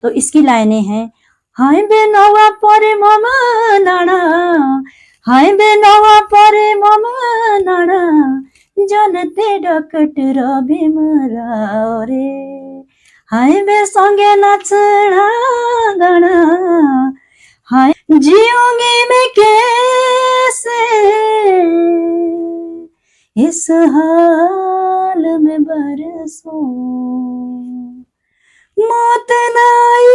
तो इसकी लाइनें हैं, हाय बेनवा परे मामा नाना, हाय बेनवा परे मामा नाना, जनते डकट रबे मराओ रे, हाय बे संगे नाचना गाना, हाय जियोगे मैं कैसे इस हाल में बरसों, मौत नाई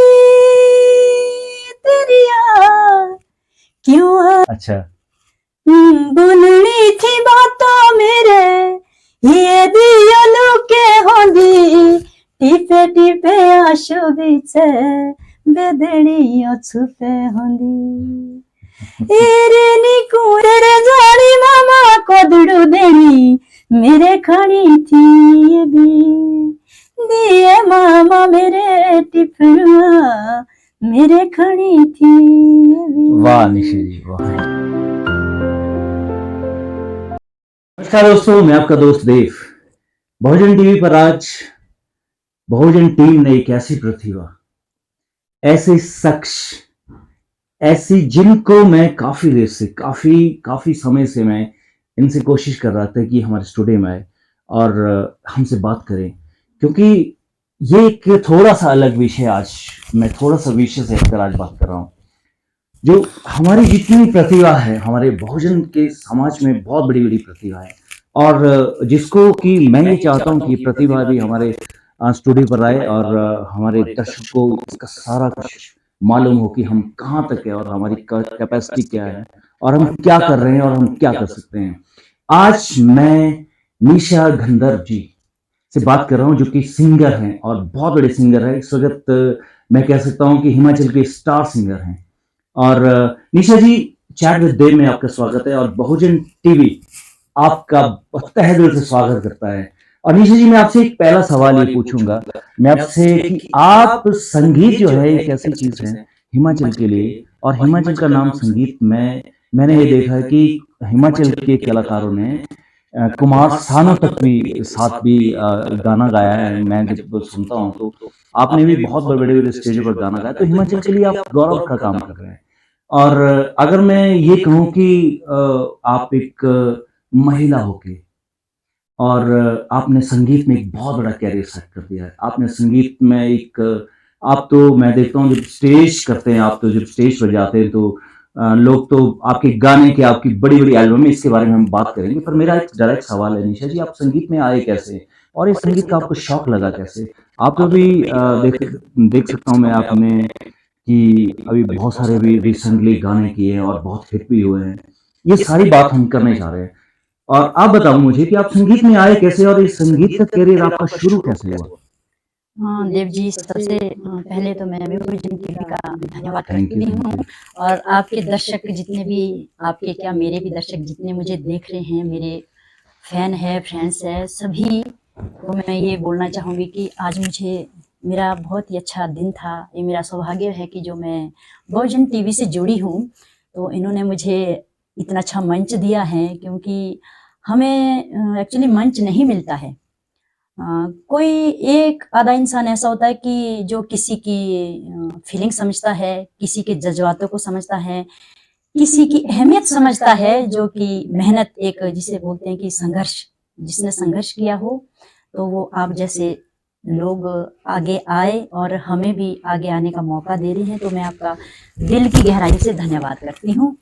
तेरी याद क्यों अच्छा बोलनी थी बातों मेरे ये दियो लुके होंदी, टिपे टिपे आशु बीचे बेदड़ियों छुपे होंदी, एरे निकू तेरे जानी मामा कोदड़ू देनी मेरे खानी थी ये भी, दिए मामा मेरे टिफरुआ मेरे खानी थी ये भी। वाह निशा जी वाह। नमस्कार दोस्तों, मैं आपका दोस्त देव। बहुजन टीवी पर आज बहुजन टीम ने एक ऐसी प्रतिभा, ऐसे शख्स, ऐसी जिनको मैं काफी देर से काफी समय से मैं इनसे कोशिश कर रहा था कि हमारे स्टूडियो में आए और हमसे बात करें, क्योंकि ये एक थोड़ा सा अलग विषय, आज मैं थोड़ा सा विषय से हटकर आज बात कर रहा हूँ। जो हमारी जितनी प्रतिभा है, हमारे बहुजन के समाज में बहुत बड़ी बड़ी प्रतिभा है, और जिसको कि मैं ये चाहता हूँ कि प्रतिभा भी हमारे स्टूडियो पर आए और हमारे दर्शकों को इसका सारा कुछ मालूम हो कि हम कहाँ तक है और हमारी कैपेसिटी क्या है और हम क्या कर रहे हैं और हम क्या कर सकते हैं। आज मैं निशा गंधर्व जी से बात कर रहा हूँ, जो कि सिंगर हैं और बहुत बड़े सिंगर हैं। इस वक्त मैं कह सकता हूँ कि हिमाचल के स्टार सिंगर हैं। और निशा जी, चैट विद देव में आपका स्वागत है और बहुजन टीवी आपका तहे दिल से स्वागत करता है। और निशा जी, मैं आपसे एक पहला सवाल ये पूछूंगा, मैं आपसे कि आप संगीत जो है एक ऐसी चीज है हिमाचल के लिए, और हिमाचल का नाम संगीत में मैंने ये देखा है कि हिमाचल के कलाकारों ने कुमार सानू तक भी साथ भी गाना गाया है। मैं जब सुनता हूँ तो आपने भी बहुत बड़े बड़े स्टेजों पर गाना गाया, तो हिमाचल के लिए आप गौरव का काम कर रहे हैं। और अगर मैं ये कहूँ कि आप एक महिला होके और आपने संगीत में एक बहुत बड़ा कैरियर सेट कर दिया है, आपने संगीत में एक आप तो मैं देखता हूँ जब स्टेज करते हैं, आप तो जब स्टेज पर जाते हैं तो लोग तो आपके गाने के, आपकी बड़ी बड़ी एल्बम में, इसके बारे में हम बात करेंगे, पर मेरा एक डायरेक्ट सवाल है निशा जी, आप संगीत में आए कैसे और ये संगीत का आपको शौक लगा कैसे? आप तो भी देख सकता हूँ मैं आपने कि अभी बहुत सारे भी रिसेंटली गाने किए हैं और बहुत हिट भी हुए हैं। ये सारी बात हम करने जा रहे हैं, और आप बताओ मुझे कि आप संगीत में आए कैसे और इस संगीत का करियर आपका शुरू कैसे हुआ? हाँ देव जी, सबसे पहले तो मैं बहुजन टीवी का धन्यवाद थैंक करती यू, हूँ, थैंक यू। और आपके दर्शक जितने भी, आपके क्या मेरे भी दर्शक जितने मुझे देख रहे हैं, मेरे फैन है, फ्रेंड्स है, सभी को मैं ये बोलना चाहूँगी कि आज मुझे मेरा बहुत ही अच्छा दिन था। ये मेरा सौभाग्य है कि जो मैं बहुजन टीवी से जुड़ी हूँ, तो इन्होंने मुझे इतना अच्छा मंच दिया है, क्योंकि हमें एक्चुअली मंच नहीं मिलता है। कोई एक आधा इंसान ऐसा होता है कि जो किसी की फीलिंग समझता है, किसी के जज्बातों को समझता है, किसी की अहमियत समझता है, जो कि मेहनत, एक जिसे बोलते हैं कि संघर्ष, जिसने संघर्ष किया हो, तो वो आप जैसे लोग आगे आए और हमें भी आगे आने का मौका दे रहे हैं, तो मैं आपका दिल की गहराई से धन्यवाद करती हूँ।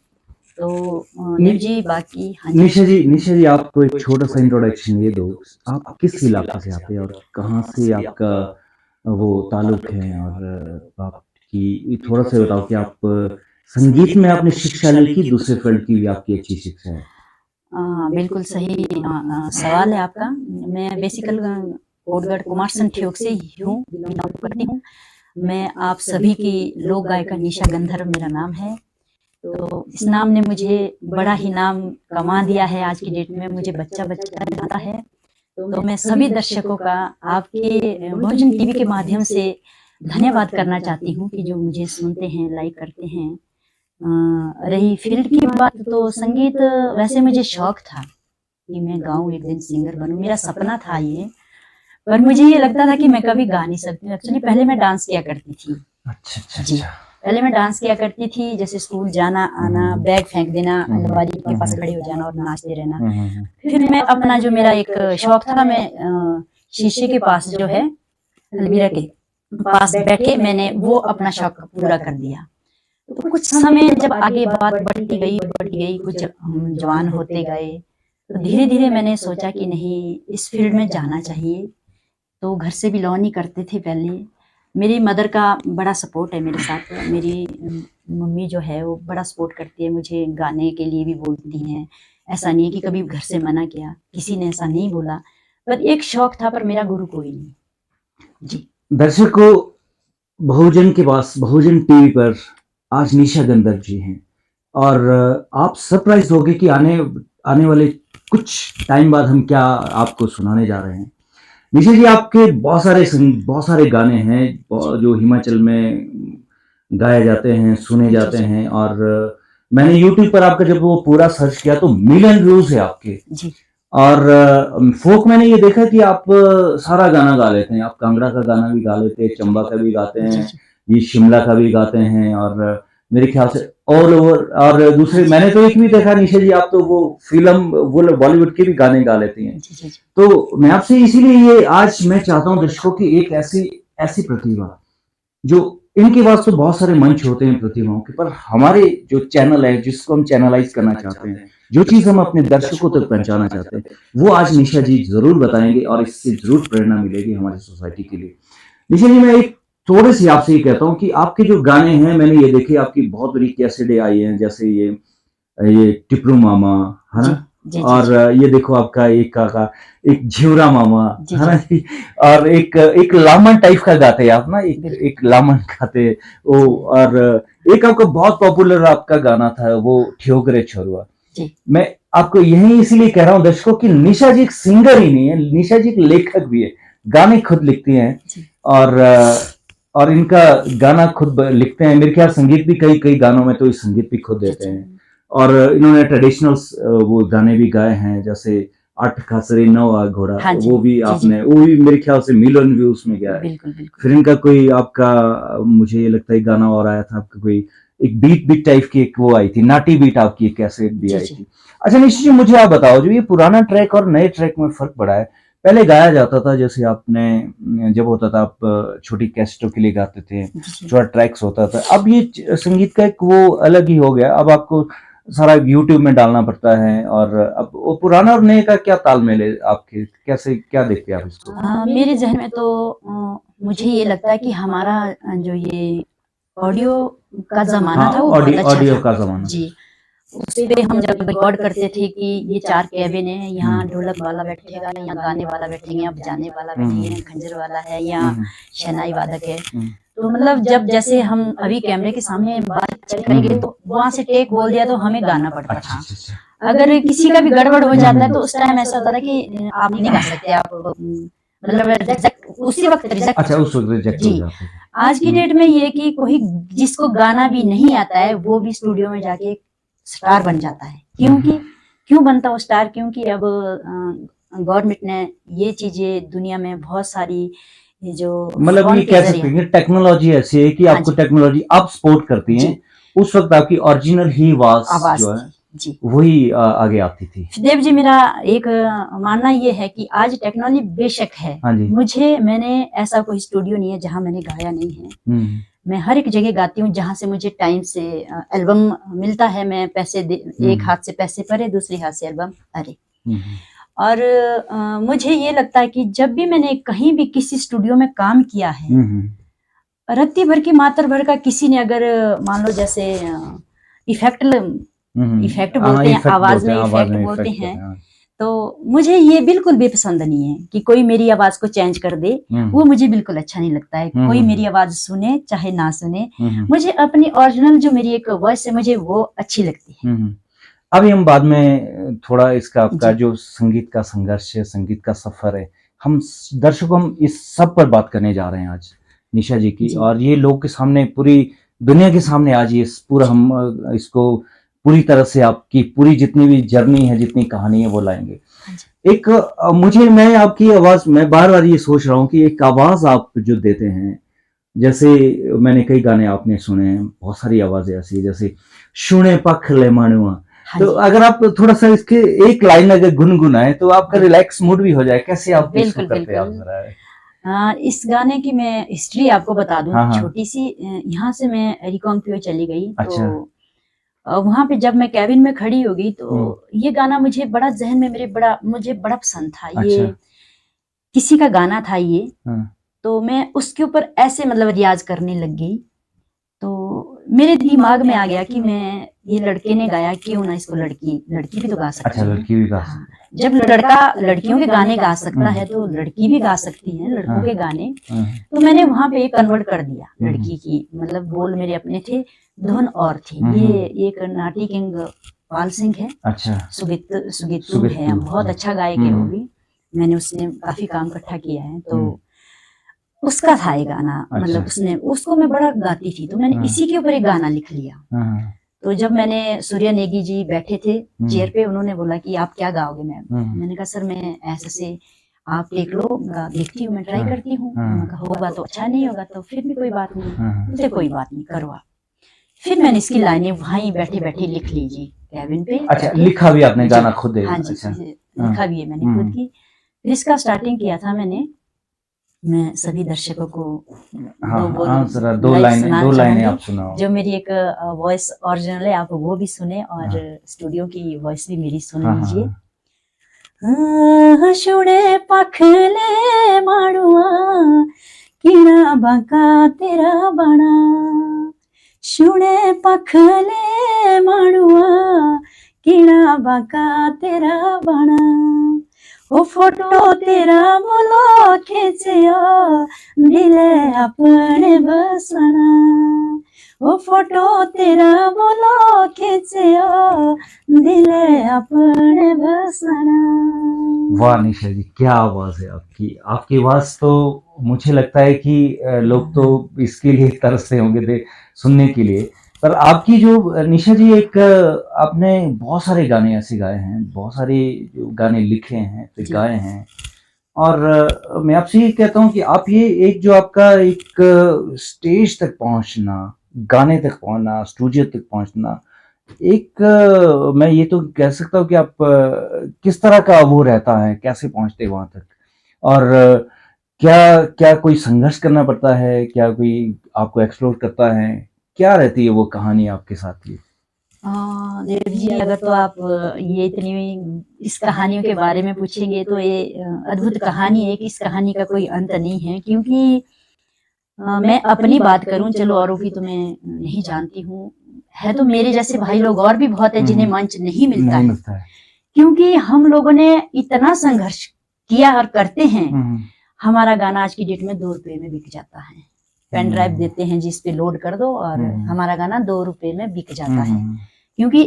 तो देव जी, बाकी हाँ निशा जी आपको एक छोटा सा इंट्रोडक्शन ये दो, आप किस इलाके से आते हैं और कहाँ से आपका वो ताल्लुक है, और आपकी थोड़ा सा बताओ कि आप संगीत में आपने शिक्षा ली कि दूसरे फील्ड की भी आपकी अच्छी शिक्षा है? बिल्कुल सही सवाल है आपका। मैं बेसिकल कोटगढ़ कुमारसैन ठियोग से ही हूँ, बिलोंग करती हूँ। मैं आप सभी की लोक गायिका निशा गंधर्व मेरा नाम है। तो इस नाम ने मुझे बड़ा ही नाम कमा दिया है। आज की डेट में मुझे बच्चा बच्चा जाता है। तो मैं सभी दर्शकों का आपके बहुजन टीवी के माध्यम से धन्यवाद करना चाहती हूँ कि जो मुझे सुनते हैं, लाइक करते हैं। रही फील्ड की बात, तो संगीत वैसे मुझे शौक था कि मैं गाऊं, एक दिन सिंगर बनूं, मेरा सपना था ये। पर मुझे ये लगता था कि मैं कभी गा नहीं सकती हूँ। एक्चुअली पहले मैं डांस किया करती थी, अच्छा अच्छा जी। अच्छा। पहले मैं डांस किया करती थी, जैसे स्कूल जाना आना, बैग फेंक देना, अलमारी के पास खड़े हो जाना और नाचते रहना। फिर मैं अपना जो मेरा एक शौक था, मैं शीशे के पास जो है अलमीरा के पास बैठे मैंने वो अपना शौक पूरा कर दिया। तो कुछ समय जब आगे बात बढ़ती गई, कुछ हम जवान होते गए, तो धीरे धीरे मैंने सोचा कि नहीं, इस फील्ड में जाना चाहिए। तो घर से बिलोंग नहीं करते थे पहले। मेरी मदर का बड़ा सपोर्ट है मेरे साथ। मेरी मम्मी जो है वो बड़ा सपोर्ट करती है मुझे, गाने के लिए भी बोलती हैं। ऐसा नहीं है कि कभी घर से मना किया, किसी ने ऐसा नहीं बोला। पर एक शौक था, पर मेरा गुरु कोई नहीं। जी। दर्शकों, बहुजन के पास, बहुजन टीवी पर आज निशा गंधर्व जी हैं और आप सरप्राइज होगे कि आने आने वाले कुछ टाइम बाद हम क्या आपको सुनाने जा रहे हैं। निशा जी, आपके बहुत सारे गाने हैं जो हिमाचल में गाए जाते हैं, सुने जाते हैं और मैंने यूट्यूब पर आपका जब वो पूरा सर्च किया तो मिलियन व्यूज है आपके। जी। और फोक मैंने ये देखा कि आप सारा गाना गा लेते हैं। आप कांगड़ा का गाना भी गा लेते हैं, चंबा का भी गाते जी। हैं, जी। ये शिमला का भी गाते हैं और मेरे ख्याल से ऑल ओवर। और दूसरे मैंने तो एक भी देखा निशा जी, आप तो वो फिल्म वो बॉलीवुड के भी गाने गा लेती हैं। जी। जी। जी। तो मैं आपसे इसीलिए ये आज मैं चाहता हूँ दर्शकों की एक ऐसी ऐसी प्रतिभा जो इनके पास तो बहुत सारे मंच होते हैं प्रतिभाओं के, पर हमारे जो चैनल है जिसको हम चैनलाइज करना चाहते हैं, जो चीज हम अपने दर्शकों तक पहुंचाना चाहते हैं, वो आज निशा जी जरूर बताएंगे और इससे जरूर प्रेरणा मिलेगी हमारी सोसाइटी के लिए। निशा जी, मैं एक थोड़े से आपसे ये कहता हूँ कि आपके जो गाने हैं, मैंने ये देखे आपकी बहुत बड़ी कैसेटें आई हैं, जैसे ये टिपरू मामा है ना, जी। जी। और ये देखो आपका एक झिवरा मामा जी। है ना जी, और एक लामन टाइप का गाते हैं आप ना, एक लामन गाते वो। और एक आपका बहुत पॉपुलर आपका गाना था वो ठियोगरे छोरुआ। जी। मैं आपको यही इसीलिए कह रहा हूँ दर्शकों की निशा जी एक सिंगर ही नहीं है, निशा जी एक लेखक भी है, गाने खुद लिखती हैं और इनका गाना खुद लिखते हैं। मेरे ख्याल संगीत भी कई गानों में तो इस संगीत भी खुद देते हैं और इन्होंने ट्रेडिशनल वो गाने भी गाए हैं, जैसे आठ खासरे नौ आ घोड़ा। हाँ जी। वो भी जी। आपने, वो भी मेरे ख्याल से मिलियन व्यूज में गया है। बिल्कुल बिल्कुल। फिर इनका कोई आपका, मुझे ये लगता है गाना और आया था आपका, कोई एक बीट टाइप की एक वो आई थी, नाटी बीट आपकी एक कैसेट भी जी। आई जी। थी। अच्छा निश्चित जी, मुझे आप बताओ, जो ये पुराना ट्रैक और नए ट्रैक में फर्क पड़ा है। पहले गाया जाता था, जैसे आपने जब होता था आप छोटी कैसेटों के लिए गाते थे, जी। छोटा ट्रैक्स होता था। अब ये संगीत का एक वो अलग ही हो गया, अब आपको सारा यूट्यूब में डालना पड़ता है। और अब वो पुराना और नए का क्या तालमेल है आपके, कैसे क्या देखते हैं आप इसको? मेरे जहन में तो मुझे ये लगता है कि हमारा जो ये ऑडियो का जमाना था वो बहुत अच्छा ऑडियो था। का जमाना। जी। उस पे हम जब रिकॉर्ड करते थे कि ये 4 कैबिन है, यहाँ ढोलक वाला बैठेगा, यहाँ गाने वाला बैठेंगे, यहाँ बजाने वाला बैठेगा, यहाँ खंजर वाला है, यहाँ शहनाई वादक है। तो मतलब जब जैसे हम अभी कैमरे के सामने बात करेंगे तो वहां से टेक बोल दिया तो हमें गाना पड़ता था। अगर किसी का भी गड़बड़ हो जाता है तो उस टाइम ऐसा होता था कि आप नहीं गा सकते, आप मतलब उसी वक्त रिजेक्ट। अच्छा, उस वक्त रिजेक्ट हो जाते थे। आज की डेट में ये कि कोई जिसको गाना भी नहीं आता है वो भी स्टूडियो में जाके स्टार बन जाता है। क्यों बनता है स्टार? क्योंकि अब गवर्नमेंट ने ये चीजें दुनिया में बहुत सारी जो मतलब ये कह सकते हैं टेक्नोलॉजी ऐसी है कि आपको टेक्नोलॉजी अब सपोर्ट करती है, उस वक्त आपकी ओरिजिनल ही आवाज जो है जी वही आगे आती थी। देव जी, मेरा एक मानना ये है कि आज टेक्नोलॉजी बेशक है, हाँ जी। मैंने ऐसा कोई स्टूडियो नहीं है जहां मैंने गाया नहीं है। मैं हर एक जगह गाती हूँ जहां से मुझे टाइम से एल्बम मिलता है। मैं पैसे एक हाथ से पैसे परे, दूसरे हाथ से एल्बम अरे। और मुझे ये लगता है कि जब भी मैंने कहीं भी किसी स्टूडियो में काम किया है, रत्ती भर की मात्र भर का किसी ने अगर मान लो जैसे इफेक्ट बोलते हैं, आवाज में इफेक्ट बोलते हैं, तो मुझे ये बिल्कुल भी पसंद नहीं है कि कोई मेरी आवाज को चेंज कर दे। वो मुझे बिल्कुल अच्छा नहीं लगता है। कोई मेरी आवाज सुने चाहे ना सुने, मुझे अपनी ओरिजिनल जो मेरी एक वॉइस है मुझे वो अच्छी लगती है। अभी हम बाद में थोड़ा इसका आपका जो संगीत का संघर्ष है, संगीत का सफर है, हम दर्शकों हम इस सब पर बात करने जा रहे हैं आज निशा जी की। और ये लोग के सामने, पूरी दुनिया के सामने आज ये पूरा हम इसको पूरी तरह से आपकी पूरी जितनी भी जर्नी है, जितनी कहानी है वो लाएंगे। एक मैं आपकी आवाज, मैं बार बार ये सोच रहा हूँ कि एक आवाज आप जो देते हैं जैसे मैंने कई गाने आपने सुने हैं, बहुत सारी आवाजें ऐसी है, जैसे शुणे पख ले मानुआ। हाँ तो जी, अगर आप थोड़ा सा इसके एक लाइन अगर गुनगुनाए तो आपका बिल्कुल रिलैक्स मूड भी हो जाए, कैसे आप इसको बिल्कुल करते हैं आप बिल्कुल। जरा? इस गाने की मैं हिस्ट्री आपको बता दूं हाँ हाँ। छोटी सी। यहाँ से मैं रिकांगपियो चली गई तो अच्छा। वहां पे जब मैं कैबिन में खड़ी हो गई तो हम्म। ये गाना मुझे बड़ा जहन में मेरे बड़ा मुझे बड़ा पसंद था। ये अच्छा। किसी का गाना था ये, हाँ तो मैं उसके ऊपर ऐसे मतलब रियाज करने लग गई। तो मेरे दिमाग में आ गया कि मैं ये लड़के ने गाया क्यों ना इसको लड़की लड़की भी तो गा सकती अच्छा, है। लड़की भी गा हाँ, सकती जब लड़का लड़कियों के गाने गा सकता हम्म। है तो लड़की भी गा सकती है लड़कों हाँ के गाने। हाँ। तो मैंने वहां पे कन्वर्ट कर दिया हम्म। लड़की की, मतलब बोल मेरे अपने थे, धुन और थी। ये एक नाटी किंग पाल सिंह है, अच्छा। सुगीतू सुगीतू है, सुगीतू। बहुत अच्छा गायक है वो भी। मैंने उसने काफी काम इकट्ठा किया है तो उसका था ये गाना, मतलब अच्छा। उसने उसको मैं बड़ा गाती थी तो मैंने हाँ इसी के ऊपर एक गाना लिख लिया। हाँ। तो जब मैंने सूर्य नेगी जी बैठे थे चेयर हम्म। पे, उन्होंने बोला कि आप क्या गाओगे मैम। हम्म। मैंने कहा सर मैं ऐसे से आप देख लो, देखती हूँ, मैं ट्राई हाँ करती हूँ। हाँ। उन्होंने कहा होगा तो अच्छा, नहीं होगा तो फिर भी कोई बात नहीं। हाँ मुझे कोई बात नहीं, करो आप। फिर मैंने इसकी लाइनें वहीं बैठे बैठे लिख लीजिए कैबिन पे अच्छा, बैठे। लिखा भी आपने जी गाना खुद है? हाँ जी, अच्छा। लिखा भी है मैंने खुद की। फिर इसका स्टार्टिंग किया था मैंने, मैं सभी दर्शकों को हाँ दो बोल हाँ, जरा दो लाइक लाइनें सुनाना आप चाहूंगी। सुनाओ। जो मेरी एक वॉइस ओरिजिनल है, आप वो भी सुने और हाँ स्टूडियो की वॉइस भी मेरी सुन हाँ लीजिए। हाँ। शुणे पखले माड़ुआ किणा बांका तेरा बना। शुणे पखले माड़ुआ किणा बांका तेरा बना। ओ फोटो तेरा मोलो खींचियो दिले अपने बसना। ओ फोटो तेरा मोलो खींचियो दिले अपने बसना। वाह निशा जी, क्या आवाज है आपकी! आपकी आवाज तो मुझे लगता है कि लोग तो इसके लिए तरसते होंगे सुनने के लिए। पर आपकी जो निशा जी, एक आपने बहुत सारे गाने ऐसे गाए हैं, बहुत सारे जो गाने लिखे हैं फिर जी गाए हैं। और मैं आपसे ये कहता हूँ कि आप ये एक जो आपका एक स्टेज तक पहुंचना, गाने तक पहुंचना, स्टूडियो तक पहुंचना, एक मैं ये तो कह सकता हूँ कि आप किस तरह का वो रहता है, कैसे पहुंचते वहां तक? और क्या क्या कोई संघर्ष करना पड़ता है, क्या कोई आपको एक्सप्लोर करता है, क्या रहती है वो कहानी आपके साथ? ये देव जी, अगर तो आप ये इतनी इस कहानियों के बारे में पूछेंगे तो ये अद्भुत कहानी है कि इस कहानी का कोई अंत नहीं है। क्योंकि मैं अपनी बात करूं, चलो औरों की तो मैं नहीं जानती हूँ, है तो मेरे जैसे भाई लोग और भी बहुत है जिन्हें मंच नहीं मिलता नहीं है। मिलता है। क्योंकि हम लोगों ने इतना संघर्ष किया और करते हैं। हमारा गाना आज की डेट में 2 रुपए में बिक जाता है। पेन ड्राइव देते हैं जिस पे लोड कर दो और हमारा गाना 2 रुपए में बिक जाता है। क्योंकि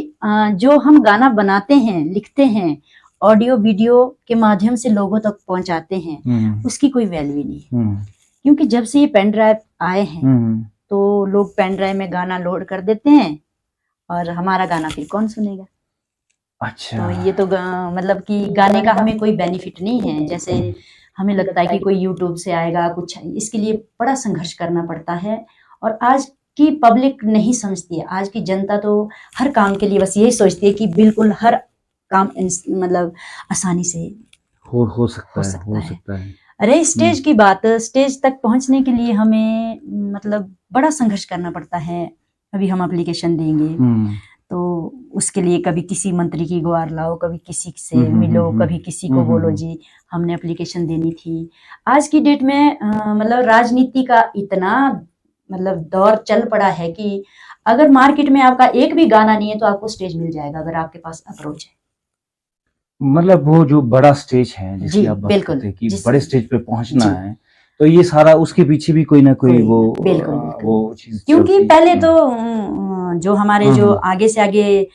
जो हम गाना बनाते हैं, लिखते हैं, ऑडियो वीडियो के माध्यम से लोगों तक पहुंचाते हैं, उसकी कोई वैल्यू नहीं है। क्योंकि जब से ये पेन ड्राइव आए हैं तो लोग पेन ड्राइव में गाना लोड कर देते हैं और हमारा गाना फिर कौन सुनेगा। अच्छा। तो ये तो मतलब कि गाने का हमें कोई बेनिफिट नहीं है। जैसे हमें लगता है कि कोई यूट्यूब से आएगा कुछ, इसके लिए बड़ा संघर्ष करना पड़ता है। और आज की पब्लिक नहीं समझती है, आज की जनता तो हर काम के लिए बस यही सोचती है कि बिल्कुल हर काम मतलब आसानी से हो सकता है, हो सकता है। है। अरे स्टेज की बात, स्टेज तक पहुंचने के लिए हमें मतलब बड़ा संघर्ष करना पड़ता है। अभी हम एप्लीकेशन देंगे तो उसके लिए कभी किसी मंत्री की गुहार लाओ, कभी किसी से मिलो, कभी किसी को बोलो जी हमने एप्लीकेशन देनी थी। आज की डेट में मतलब राजनीति का इतना मतलब दौर चल पड़ा है कि अगर मार्केट में आपका एक भी गाना नहीं है तो आपको स्टेज मिल जाएगा अगर आपके पास अप्रोच है। मतलब वो जो बड़ा स्टेज है जिसकी जी आप बात बिल्कुल, करते हैं कि बड़े स्टेज पे पहुंचना है, तो ये सारा उसके पीछे भी कोई ना कोई बिल्कुल वो चीज क्योंकि पहले तो जो हमारे जो आगे से आगे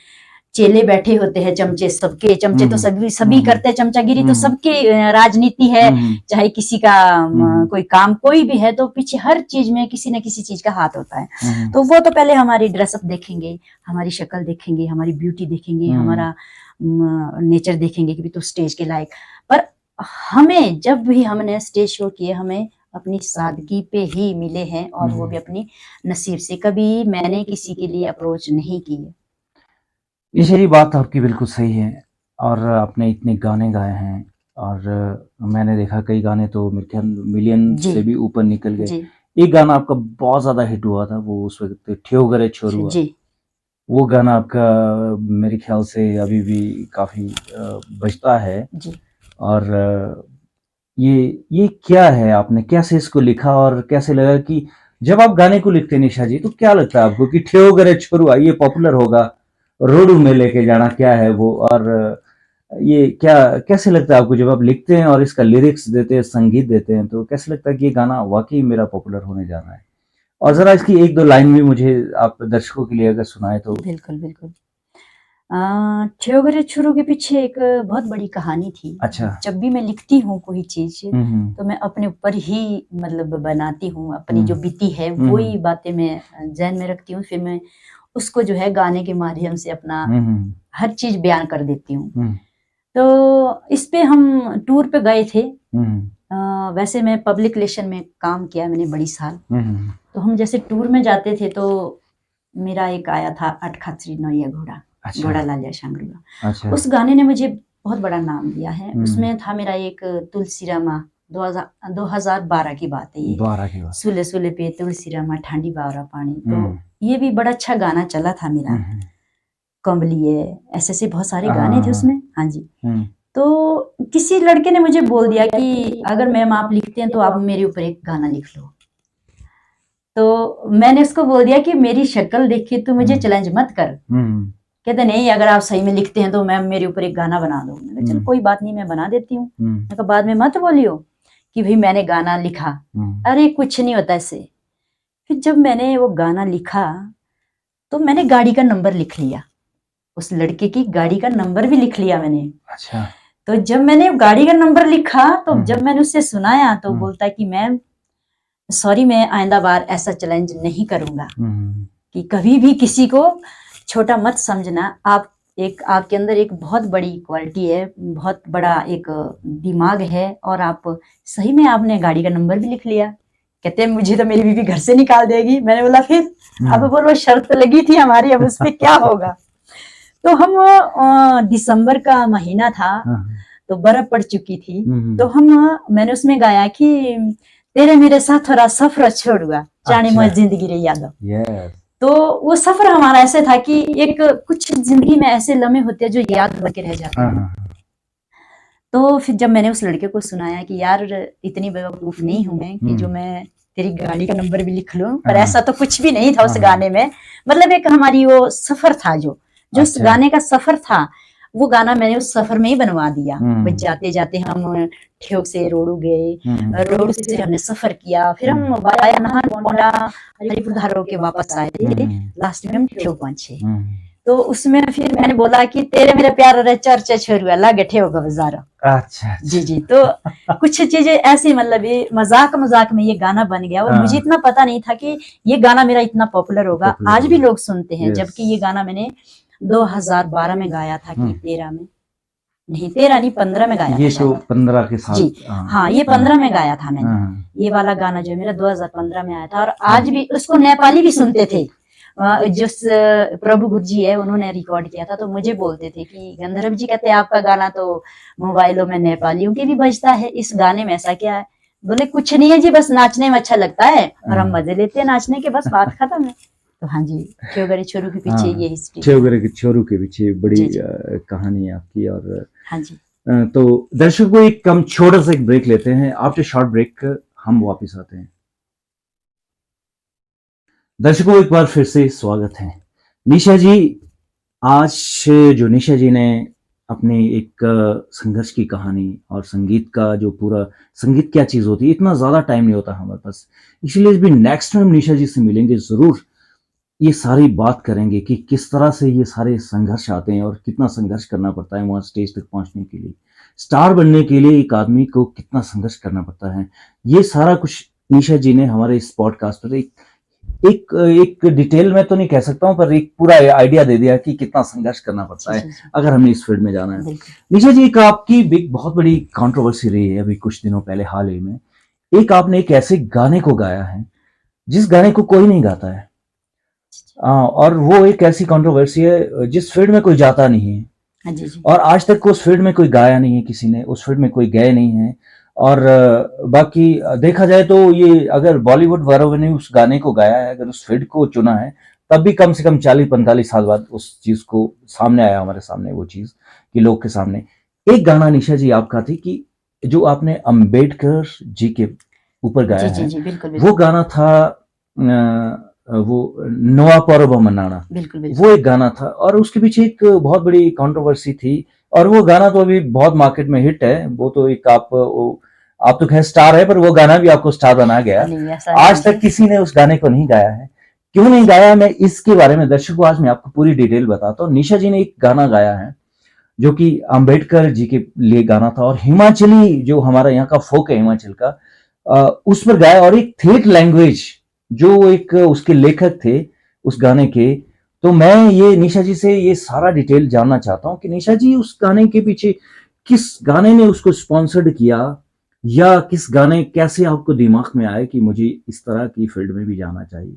चेले बैठे होते हैं, चमचे, सबके चमचे तो सभी करते हैं चमचागिरी, तो सबके राजनीति है, चाहे किसी का कोई काम कोई भी है तो पीछे हर चीज में किसी न किसी चीज का हाथ होता है। तो वो तो पहले हमारी ड्रेसअप देखेंगे, हमारी शक्ल देखेंगे, हमारी ब्यूटी देखेंगे, हमारा नेचर देखेंगे कि भी तो स्टेज के लायक। पर हमें जब भी हमने स्टेज शो किए, हमें अपनी सादगी पे ही मिले हैं, और वो भी अपनी नसीब से। कभी मैंने किसी के लिए अप्रोच नहीं की है। ये बात आपकी बिल्कुल सही है। और आपने इतने गाने गाए हैं, और मैंने देखा कई गाने तो मेरे ख्याल मिलियन जी से भी ऊपर निकल गए। जी एक गाना आपका बहुत ज़्यादा हिट हुआ था, वो उस वक़्त ठेओ करे छोरुआ। जी वो गाना आपका मेरे ख्याल से अभी भी काफ़ी बजता है। जी। और ये क्या है, आपने कैसे इसको लिखा और कैसे लगा कि जब आप गाने को लिखते हैं निशा जी, तो क्या लगता है आपको कि ठेओ करे छोरुआ ये पॉपुलर होगा, रोडू में लेके जाना क्या है वो, और ये क्या कैसे लगता है आपको जब आप लिखते हैं और इसका लिरिक्स देते हैं, संगीत देते हैं, तो कैसे लगता है कि ये गाना वाक़ई मेरा पॉपुलर होने जा रहा है? और ज़रा इसकी 1-2 लाइन भी मुझे आप दर्शकों के लिए अगर सुनाएँ तो। बिल्कुल, बिल्कुल। ठेओगरे छुरु के पीछे एक बहुत बड़ी कहानी थी। अच्छा। जब भी मैं लिखती हूँ कोई चीज़, हुँ, हुँ। तो मैं अपने ऊपर ही मतलब बनाती हूँ, अपनी जो बीती है हुँ, वही हुँ। बातें मैं ज़हन में रखती हूँ, फिर मैं उसको जो है गाने के माध्यम से अपना हुँ, हुँ। हर चीज़ बयान कर देती हूँ। हुँ, तो इस पे हम टूर पे गए थे। हुँ, वैसे मैं पब्लिक रिलेशन में काम किया मैंने बड़ी साल। हुँ, हुँ। तो हम जैसे टूर में जाते थे, तो मेरा एक आया था अट खाचरी नौया घोड़ा, अच्छा। घोड़ा लालिया शांगरुआ। अच्छा। उस गाने ने मुझे बहुत बड़ा नाम दिया है। हुँ। उसमें था मेरा एक तुलसी रामा, 2012 की बात है ये। 12 की बात। सुले सुले पे तुलसी रामा ठांडी बावरा पानी। तो हुँ। ये भी बड़ा अच्छा गाना चला था मेरा। हुँ, हुँ। कंबलिए, ऐसे बहुत सारे गाने थे हाँ। उसमें। हाँ जी। हुँ। तो किसी लड़के ने मुझे बोल दिया कि अगर मैम आप लिखते हैं तो आप मेरे ऊपर एक गाना लिख लो। तो मैंने उसको बोल दिया कि मेरी शक्ल देख के तू मुझे चैलेंज मत कर। हुँ। कहते नहीं, अगर आप सही में लिखते हैं तो मैम मेरे ऊपर एक गाना बना दो। मैंने कहा चल कोई बात नहीं, मैं बना देती हूँ। मैंने कहा बाद में मत बोलियो कि भाई मैंने गाना लिखा। अरे कुछ नहीं होता ऐसे। फिर जब मैंने वो गाना लिखा, तो मैंने गाड़ी का नंबर लिख लिया, उस लड़के की गाड़ी का नंबर भी लिख लिया मैंने। अच्छा। तो जब मैंने गाड़ी का नंबर लिखा, तो जब मैंने उससे सुनाया, तो बोलता है कि मैम सॉरी, मैं आइंदा बार ऐसा चैलेंज नहीं करूंगा, कि कभी भी किसी को छोटा मत समझना। आप आपके अंदर एक बहुत बड़ी क्वालिटी है, बहुत बड़ा एक दिमाग है, और आप सही में आपने गाड़ी का नंबर भी लिख लिया। कहते हैं मुझे तो मेरी बीवी घर से निकाल देगी। मैंने बोला फिर? अब बोलो शर्त लगी थी हमारी, अब उस पे क्या होगा। तो हम दिसंबर का महीना था, तो बर्फ पड़ चुकी थी। तो मैंने उसमें गाया कि तेरे मेरे साथ थोड़ा सफर छोड़ुआ, जाने मोर जिंदगी रे यादो। तो वो सफर हमारा ऐसे था कि एक कुछ जिंदगी में ऐसे लम्हे होते हैं जो याद बन के रह जाते हैं। तो फिर जब मैंने उस लड़के को सुनाया कि यार इतनी बेवकूफ नहीं हूं मैं कि जो मैं तेरी गाड़ी का नंबर भी लिख लूं, पर ऐसा तो कुछ भी नहीं था उस गाने में। मतलब एक हमारी वो सफर था, जो उस गाने का सफर था, वो गाना मैंने उस सफर में ही बनवा दिया। बस जाते जाते हम ठेओग से रोडू गए, रोड से हमने सफर किया, फिर हम वाया नाहन पोंडा हरिपुर धारो के वापस आए थे। लास्ट में हम ठेओग पहुंचे। तो उसमें फिर मैंने बोला कि तेरे मेरे प्यार रे चर्चा छोरुआ लागे ठेओग बाजार। अच्छा। जी जी। तो कुछ चीजें ऐसी, मतलब ये मजाक मजाक में ये गाना बन गया, और मुझे इतना पता नहीं था कि ये गाना मेरा इतना पॉपुलर होगा। आज भी लोग सुनते हैं, जबकि ये गाना मैंने 2012 में गाया था कि 13 में नहीं, 13 नहीं 15 में गाया ये था। तो 15 के साथ। जी हाँ, ये 15 में गाया था मैंने। ये वाला गाना जो मेरा 2015 में आया था, और आज भी उसको नेपाली भी सुनते थे। जिस प्रभु गुरु जी है, उन्होंने रिकॉर्ड किया था, तो मुझे बोलते थे कि गंधर्व जी कहते हैं आपका गाना तो मोबाइलों में नेपालियों के भी बजता है, इस गाने में ऐसा क्या है। बोले कुछ नहीं है जी, बस नाचने में अच्छा लगता है और हम मजे लेते हैं नाचने के, बस बात खत्म है। तो हाँ जी, ठेओगरे छोरू के पीछे ये हिस्ट्री। ठेओगरे के छोरू के पीछे बड़ी कहानी है आपकी। और हाँ जी, तो दर्शकों को एक कम छोटा सा एक ब्रेक लेते हैं। आफ्टर शॉर्ट ब्रेक हम वापस आते हैं। दर्शकों एक बार फिर से स्वागत है। निशा जी, आज जो निशा जी ने अपनी एक संघर्ष की कहानी और संगीत का जो पूरा, संगीत क्या चीज़ होती है, इतना ज़्यादा टाइम नहीं होता हमारे पास, इसलिए भी नेक्स्ट टाइम निशा जी से मिलेंगे ज़रूर, ये सारी बात करेंगे कि किस तरह से ये सारे संघर्ष आते हैं और कितना संघर्ष करना पड़ता है वहाँ स्टेज तक पहुँचने के लिए। स्टार बनने के लिए एक आदमी को कितना संघर्ष करना पड़ता है, ये सारा कुछ निशा जी ने हमारे इस पॉडकास्ट पर एक डिटेल में तो नहीं कह सकता हूँ, पर एक पूरा आइडिया दे दिया कि कितना संघर्ष करना पड़ता है अगर हमने इस फील्ड में जाना है। निशा जी, एक आपकी बहुत बड़ी कंट्रोवर्सी रही है अभी कुछ दिनों पहले हाल ही में, एक आपने एक ऐसे गाने को गाया है जिस गाने को कोई नहीं गाता है। और वो एक ऐसी कंट्रोवर्सी है जिस फील्ड में कोई जाता नहीं है। हाँ जी जी। और आज तक उस फील्ड में कोई गाया नहीं है, किसी ने उस फील्ड में कोई गए नहीं है। और बाकी देखा जाए तो ये अगर बॉलीवुड वालों ने उस गाने को गाया है, अगर उस फील्ड को चुना है, तब भी कम से कम 40-45 साल बाद उस चीज को सामने आया, हमारे सामने वो चीज कि लोग के सामने। एक गाना निशा जी आपका थी कि जो आपने अंबेडकर जी के ऊपर गाया जी जी है, जी, बिल्कुल वो बिल्कुल गाना था वो नोआ परब मनाना, बिल्कुल वो बिल्कुल। एक गाना था और उसके पीछे एक बहुत बड़ी कंट्रोवर्सी थी। और वो गाना तो अभी बहुत मार्केट में हिट है। वो तो एक आप तो खैर स्टार है, पर वो गाना भी आपको स्टार बना गया। नहीं ऐसा आज नहीं तक किसी ने उस गाने को नहीं गाया है। क्यों नहीं गाया, मैं इसके बारे में दर्शकों को आज मैं आपको पूरी डिटेल बताता हूँ। निशा जी ने एक गाना गाया है जो कि अंबेडकर जी के लिए गाना था, और हिमाचली जो हमारा यहाँ का फोक है हिमाचल का, उस पर गाया। और एक थेट लैंग्वेज जो एक उसके लेखक थे उस गाने के। तो मैं ये निशा जी से ये सारा डिटेल जानना चाहता हूँ कि निशा जी उस गाने के पीछे किस गाने ने उसको स्पॉन्सर्ड किया, या किस गाने कैसे आपको दिमाग में आए कि मुझे इस तरह की फील्ड में भी जाना चाहिए,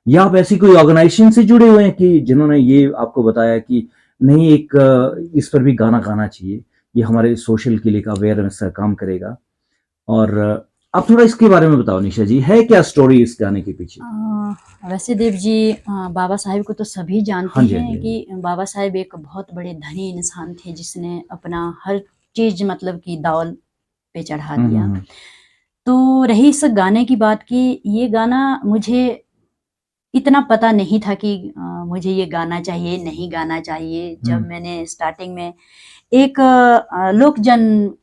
या आप ऐसी कोई ऑर्गेनाइजेशन से जुड़े हुए हैं कि जिन्होंने ये आपको बताया कि नहीं एक इस पर भी गाना गाना चाहिए, ये हमारे सोशल के लिए का अवेयरनेस का काम करेगा। और आप थोड़ा इसके बारे में बताओ निशा जी, है क्या स्टोरी इस गाने के पीछे? वैसे देव जी, बाबा साहेब को तो सभी जानते हाँ जी, हाँ हैं जी, हाँ जी। कि बाबा साहेब एक बहुत बड़े धनी इंसान थे जिसने अपना हर चीज मतलब कि दाव पे चढ़ा दिया। हम्म। तो रही इस गाने की बात की, ये गाना मुझे इतना पता नहीं था कि मुझे ये गाना चाहिए नहीं गाना चाहिए। जब मैंने स्टार्टिंग में एक लोक जन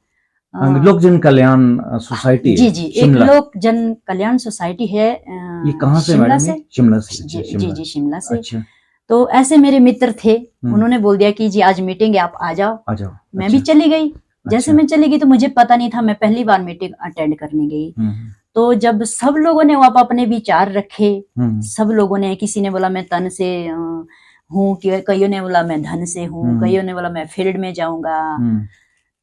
लोक जन कल्याण सोसाइटी जी है जी, एक शिमला। लोक जन कल्याण सोसाइटी है ये कहाँ से शिमला मैडम? से। ये शिमला से? अच्छा, जी जी शिमला। जी, शिमला से। अच्छा। तो ऐसे मेरे मित्र थे, उन्होंने बोल दिया कि जी आज मीटिंग है, आप आ जाओ। आ जाओ। मैं भी अच्छा। चली गई। जैसे अच्छा। मैं चली गई तो मुझे पता नहीं था, मैं पहली बार मीटिंग अटेंड करने गई। तो जब सब लोगों ने वहाँ अपने विचार रखे, सब लोगों ने, किसी ने बोला मैं तन से हूँ, कईयों ने बोला मैं धन से हूँ, कईयों ने बोला मैं फील्ड में जाऊंगा।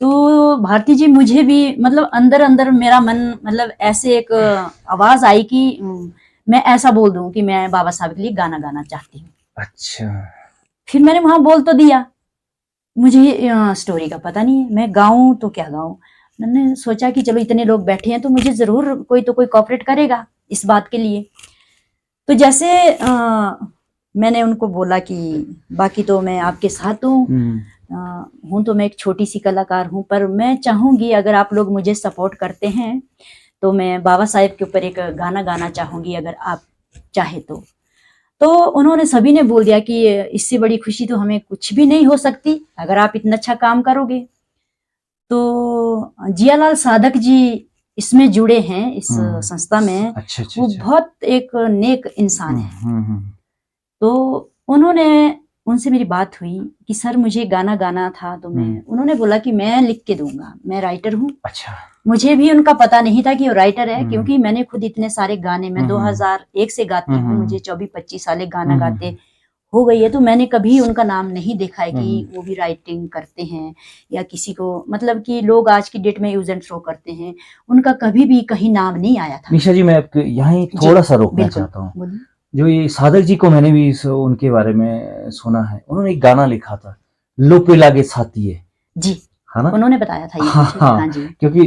तो भारती जी, मुझे भी मतलब अंदर अंदर मेरा मन मतलब ऐसे एक आवाज आई कि मैं ऐसा बोल दूं कि मैं बाबा साहब के लिए गाना गाना चाहती हूँ। अच्छा। फिर मैंने वहां बोल तो दिया, मुझे स्टोरी का पता नहीं है, मैं गाऊं तो क्या गाऊं। मैंने सोचा कि चलो इतने लोग बैठे हैं तो मुझे जरूर कोई तो कोई कोऑपरेट करेगा इस बात के लिए। तो जैसे मैंने उनको बोला कि बाकी तो मैं आपके साथ हूँ तो मैं एक छोटी सी कलाकार हूँ, पर मैं चाहूंगी अगर आप लोग मुझे सपोर्ट करते हैं तो मैं बाबा साहेब के ऊपर एक गाना गाना चाहूंगी, अगर आप चाहे तो उन्होंने सभी ने बोल दिया कि इससे बड़ी खुशी तो हमें कुछ भी नहीं हो सकती अगर आप इतना अच्छा काम करोगे। तो जियालाल साधक जी इसमें जुड़े हैं इस संस्था में। अच्छा, अच्छा, वो अच्छा। बहुत एक नेक इंसान है। तो उन्होंने, उनसे मेरी बात हुई कि सर मुझे गाना गाना था, तो उन्होंने बोला कि मैं लिख के दूंगा, मैं राइटर हूँ। अच्छा। मुझे भी उनका पता नहीं था कि वो राइटर है, क्योंकि मैंने खुद इतने सारे गाने मैं 2001 से गाती हूँ, मुझे 24-25 साल गाना गाते हो गई है। तो मैंने कभी उनका नाम नहीं देखा है कि वो भी राइटिंग करते हैं या किसी को, मतलब कि लोग आज की डेट में यूज एंड थ्रो करते हैं, उनका कभी भी कहीं नाम नहीं आया था। निशा जी, मैं आपके यहाँ थोड़ा सा रोकना चाहता हूँ। जो ये साधक जी को मैंने भी उनके बारे में सुना है, उन्होंने एक गाना लिखा था, लोपे लागे साथी है जी, है ना? उन्होंने बताया था ये हाँ, मुझे। हाँ, हाँ जी। क्योंकि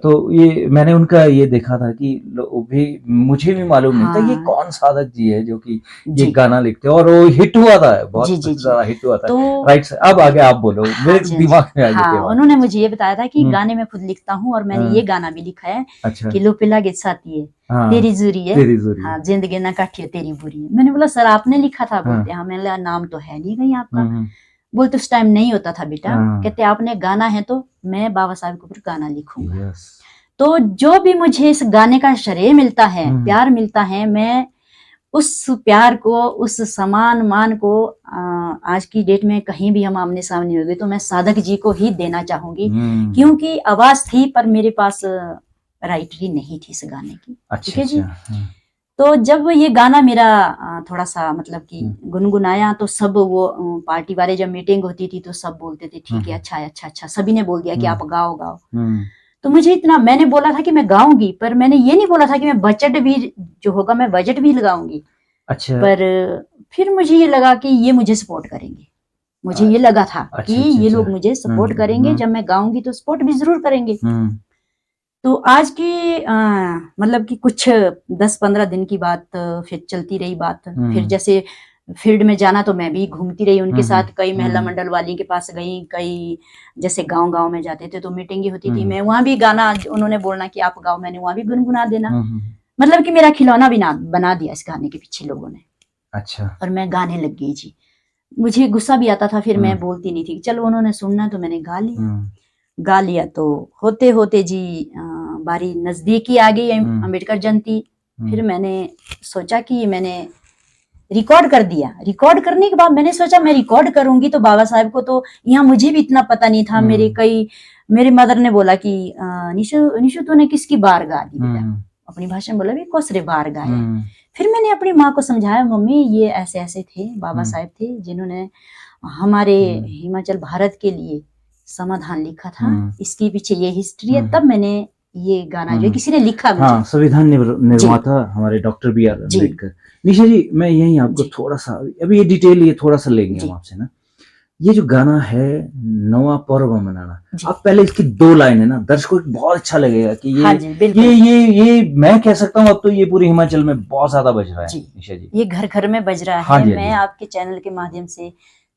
तो ये मैंने उनका ये देखा था कि भी मुझे भी मालूम नहीं था ये कौन साधक जी है जो कि ये गाना लिखते हैं, और वो हिट हुआ था, बहुत ज्यादा हिट हुआ था। तो राइट, अब आगे आप बोलो, मेरे दिमाग में आ गया। उन्होंने मुझे ये बताया था कि गाने में खुद लिखता हूँ, और मैंने ये गाना भी लिखा है कि लो पिला के साथी है, तेरी जूरी है, हाँ जिंदगी ना काटियो तेरी बुरी है। मैंने बोला सर आपने लिखा था? बोलते हाँ। मैंने नाम तो है नहीं कहीं आपका। बोलते उस टाइम नहीं होता था बेटा। कहते आपने गाना है तो मैं बाबा साहब के ऊपर गाना लिखूंगा। तो जो भी मुझे इस गाने का श्रेय मिलता है, प्यार मिलता है, मैं उस प्यार को, उस सम्मान मान को आज की डेट में कहीं भी हम आमने सामने हो गए तो मैं साधक जी को ही देना चाहूंगी, क्योंकि आवाज थी पर मेरे पास राइटरी नहीं थी इस गाने की। ठीक है जी। तो जब ये गाना मेरा थोड़ा सा मतलब कि गुनगुनाया तो सब वो पार्टी वाले, जब मीटिंग होती थी तो सब बोलते थे ठीक है, अच्छा है, अच्छा अच्छा, सभी ने बोल दिया कि आप गाओ गाओ। तो मुझे इतना, मैंने बोला था कि मैं गाऊंगी, पर मैंने ये नहीं बोला था कि मैं बजट भी जो होगा मैं बजट भी लगाऊंगी। अच्छा। पर फिर मुझे ये लगा कि ये मुझे सपोर्ट करेंगे, मुझे ये लगा था कि ये लोग मुझे सपोर्ट करेंगे, जब मैं गाऊंगी तो सपोर्ट भी जरूर करेंगे। तो आज की मतलब कि कुछ 10-15 दिन की बात फिर चलती रही बात। फिर जैसे फील्ड में जाना तो मैं भी घूमती रही उनके साथ, कई महिला मंडल वाली के पास गई, कई जैसे गांव में जाते थे तो मीटिंग होती थी, मैं वहां भी गाना, उन्होंने बोलना कि आप गाओ, मैंने वहां भी गुनगुना देना। मतलब कि मेरा खिलौना भी बना दिया इस गाने के पीछे लोगों ने। अच्छा। और मैं गाने लग गई जी। मुझे गुस्सा भी आता था, फिर मैं बोलती नहीं थी, चलो उन्होंने सुनना तो मैंने गा लिया। तो होते होते जी बारी नजदीकी आ गई अम्बेडकर जयंती। फिर मैंने सोचा कि मैंने रिकॉर्ड कर दिया। रिकॉर्ड करने के बाद मैंने सोचा मैं रिकॉर्ड करूंगी तो बाबा साहब को तो यहाँ मुझे भी इतना पता नहीं था। मेरे मदर ने बोला कि निशु तूने किसकी बार गा दी बेटा, अपनी भाषा में बोला भी कोसरे बार गाया। फिर मैंने अपनी माँ को समझाया, मम्मी ये ऐसे ऐसे थे, बाबा साहब थे जिन्होंने हमारे हिमाचल भारत के लिए समाधान लिखा था, इसके पीछे ये हिस्ट्री है। तब मैंने ये गाना जो किसी ने लिखा मुझे। हाँ, संविधान निर्माता हमारे डॉक्टर बी आर अम्बेडकर। निशा जी, मैं यही आपको थोड़ा सा अभी ये डिटेल ये थोड़ा सा लेंगे हम आपसे ना। ये जो गाना है नवा पर्व मनाना, आप पहले इसकी 2 लाइन है ना, दर्शकों को बहुत अच्छा लगेगा कि ये मैं कह सकता हूँ अब तो ये पूरे हिमाचल में बहुत ज्यादा बज रहा है निशा जी, ये घर घर में बज रहा है। मैं आपके चैनल के माध्यम से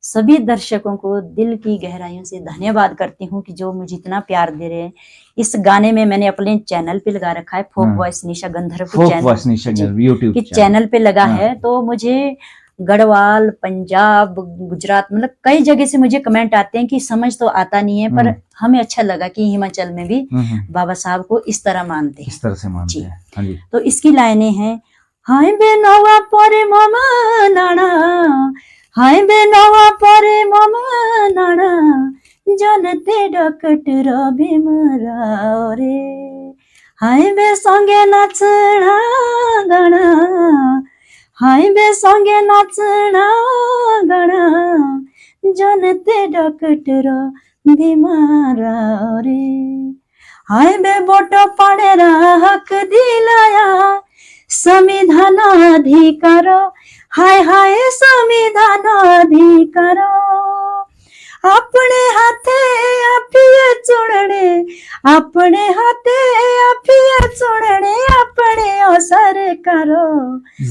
सभी दर्शकों को दिल की गहराइयों से धन्यवाद करती हूँ कि जो मुझे इतना प्यार दे रहे हैं। इस गाने में मैंने अपने चैनल पे लगा रखा है, फोक वॉइस निशा गंधर्व यूट्यूब चैनल पे लगा है। तो मुझे गढ़वाल, पंजाब, गुजरात, मतलब कई जगह से मुझे कमेंट आते हैं कि समझ तो आता नहीं है, पर हमें अच्छा लगा कि हिमाचल में भी बाबा साहब को इस तरह मानते हैं, इस तरह से मानते हैं। हाँ जी। तो इसकी लाइनें हैं, हाय बेनवा परे मामा नाना, हाय बेनवा परे मामा नाना, जानते डॉक्टर भीमराव रे, हाय बे संगे नाचना गाना, हाय बे संगे नाचना गाना, जानते डॉक्टर भीमराव रे, हाय बे बोटो पाड़ेरा हक दिलाया संविधान अधिकार, हाय हाय संविधान अधिकार, अपने हाथे आपिए चुनने, अपने हाथे आपिए चुनने, अपने ओ सरकारो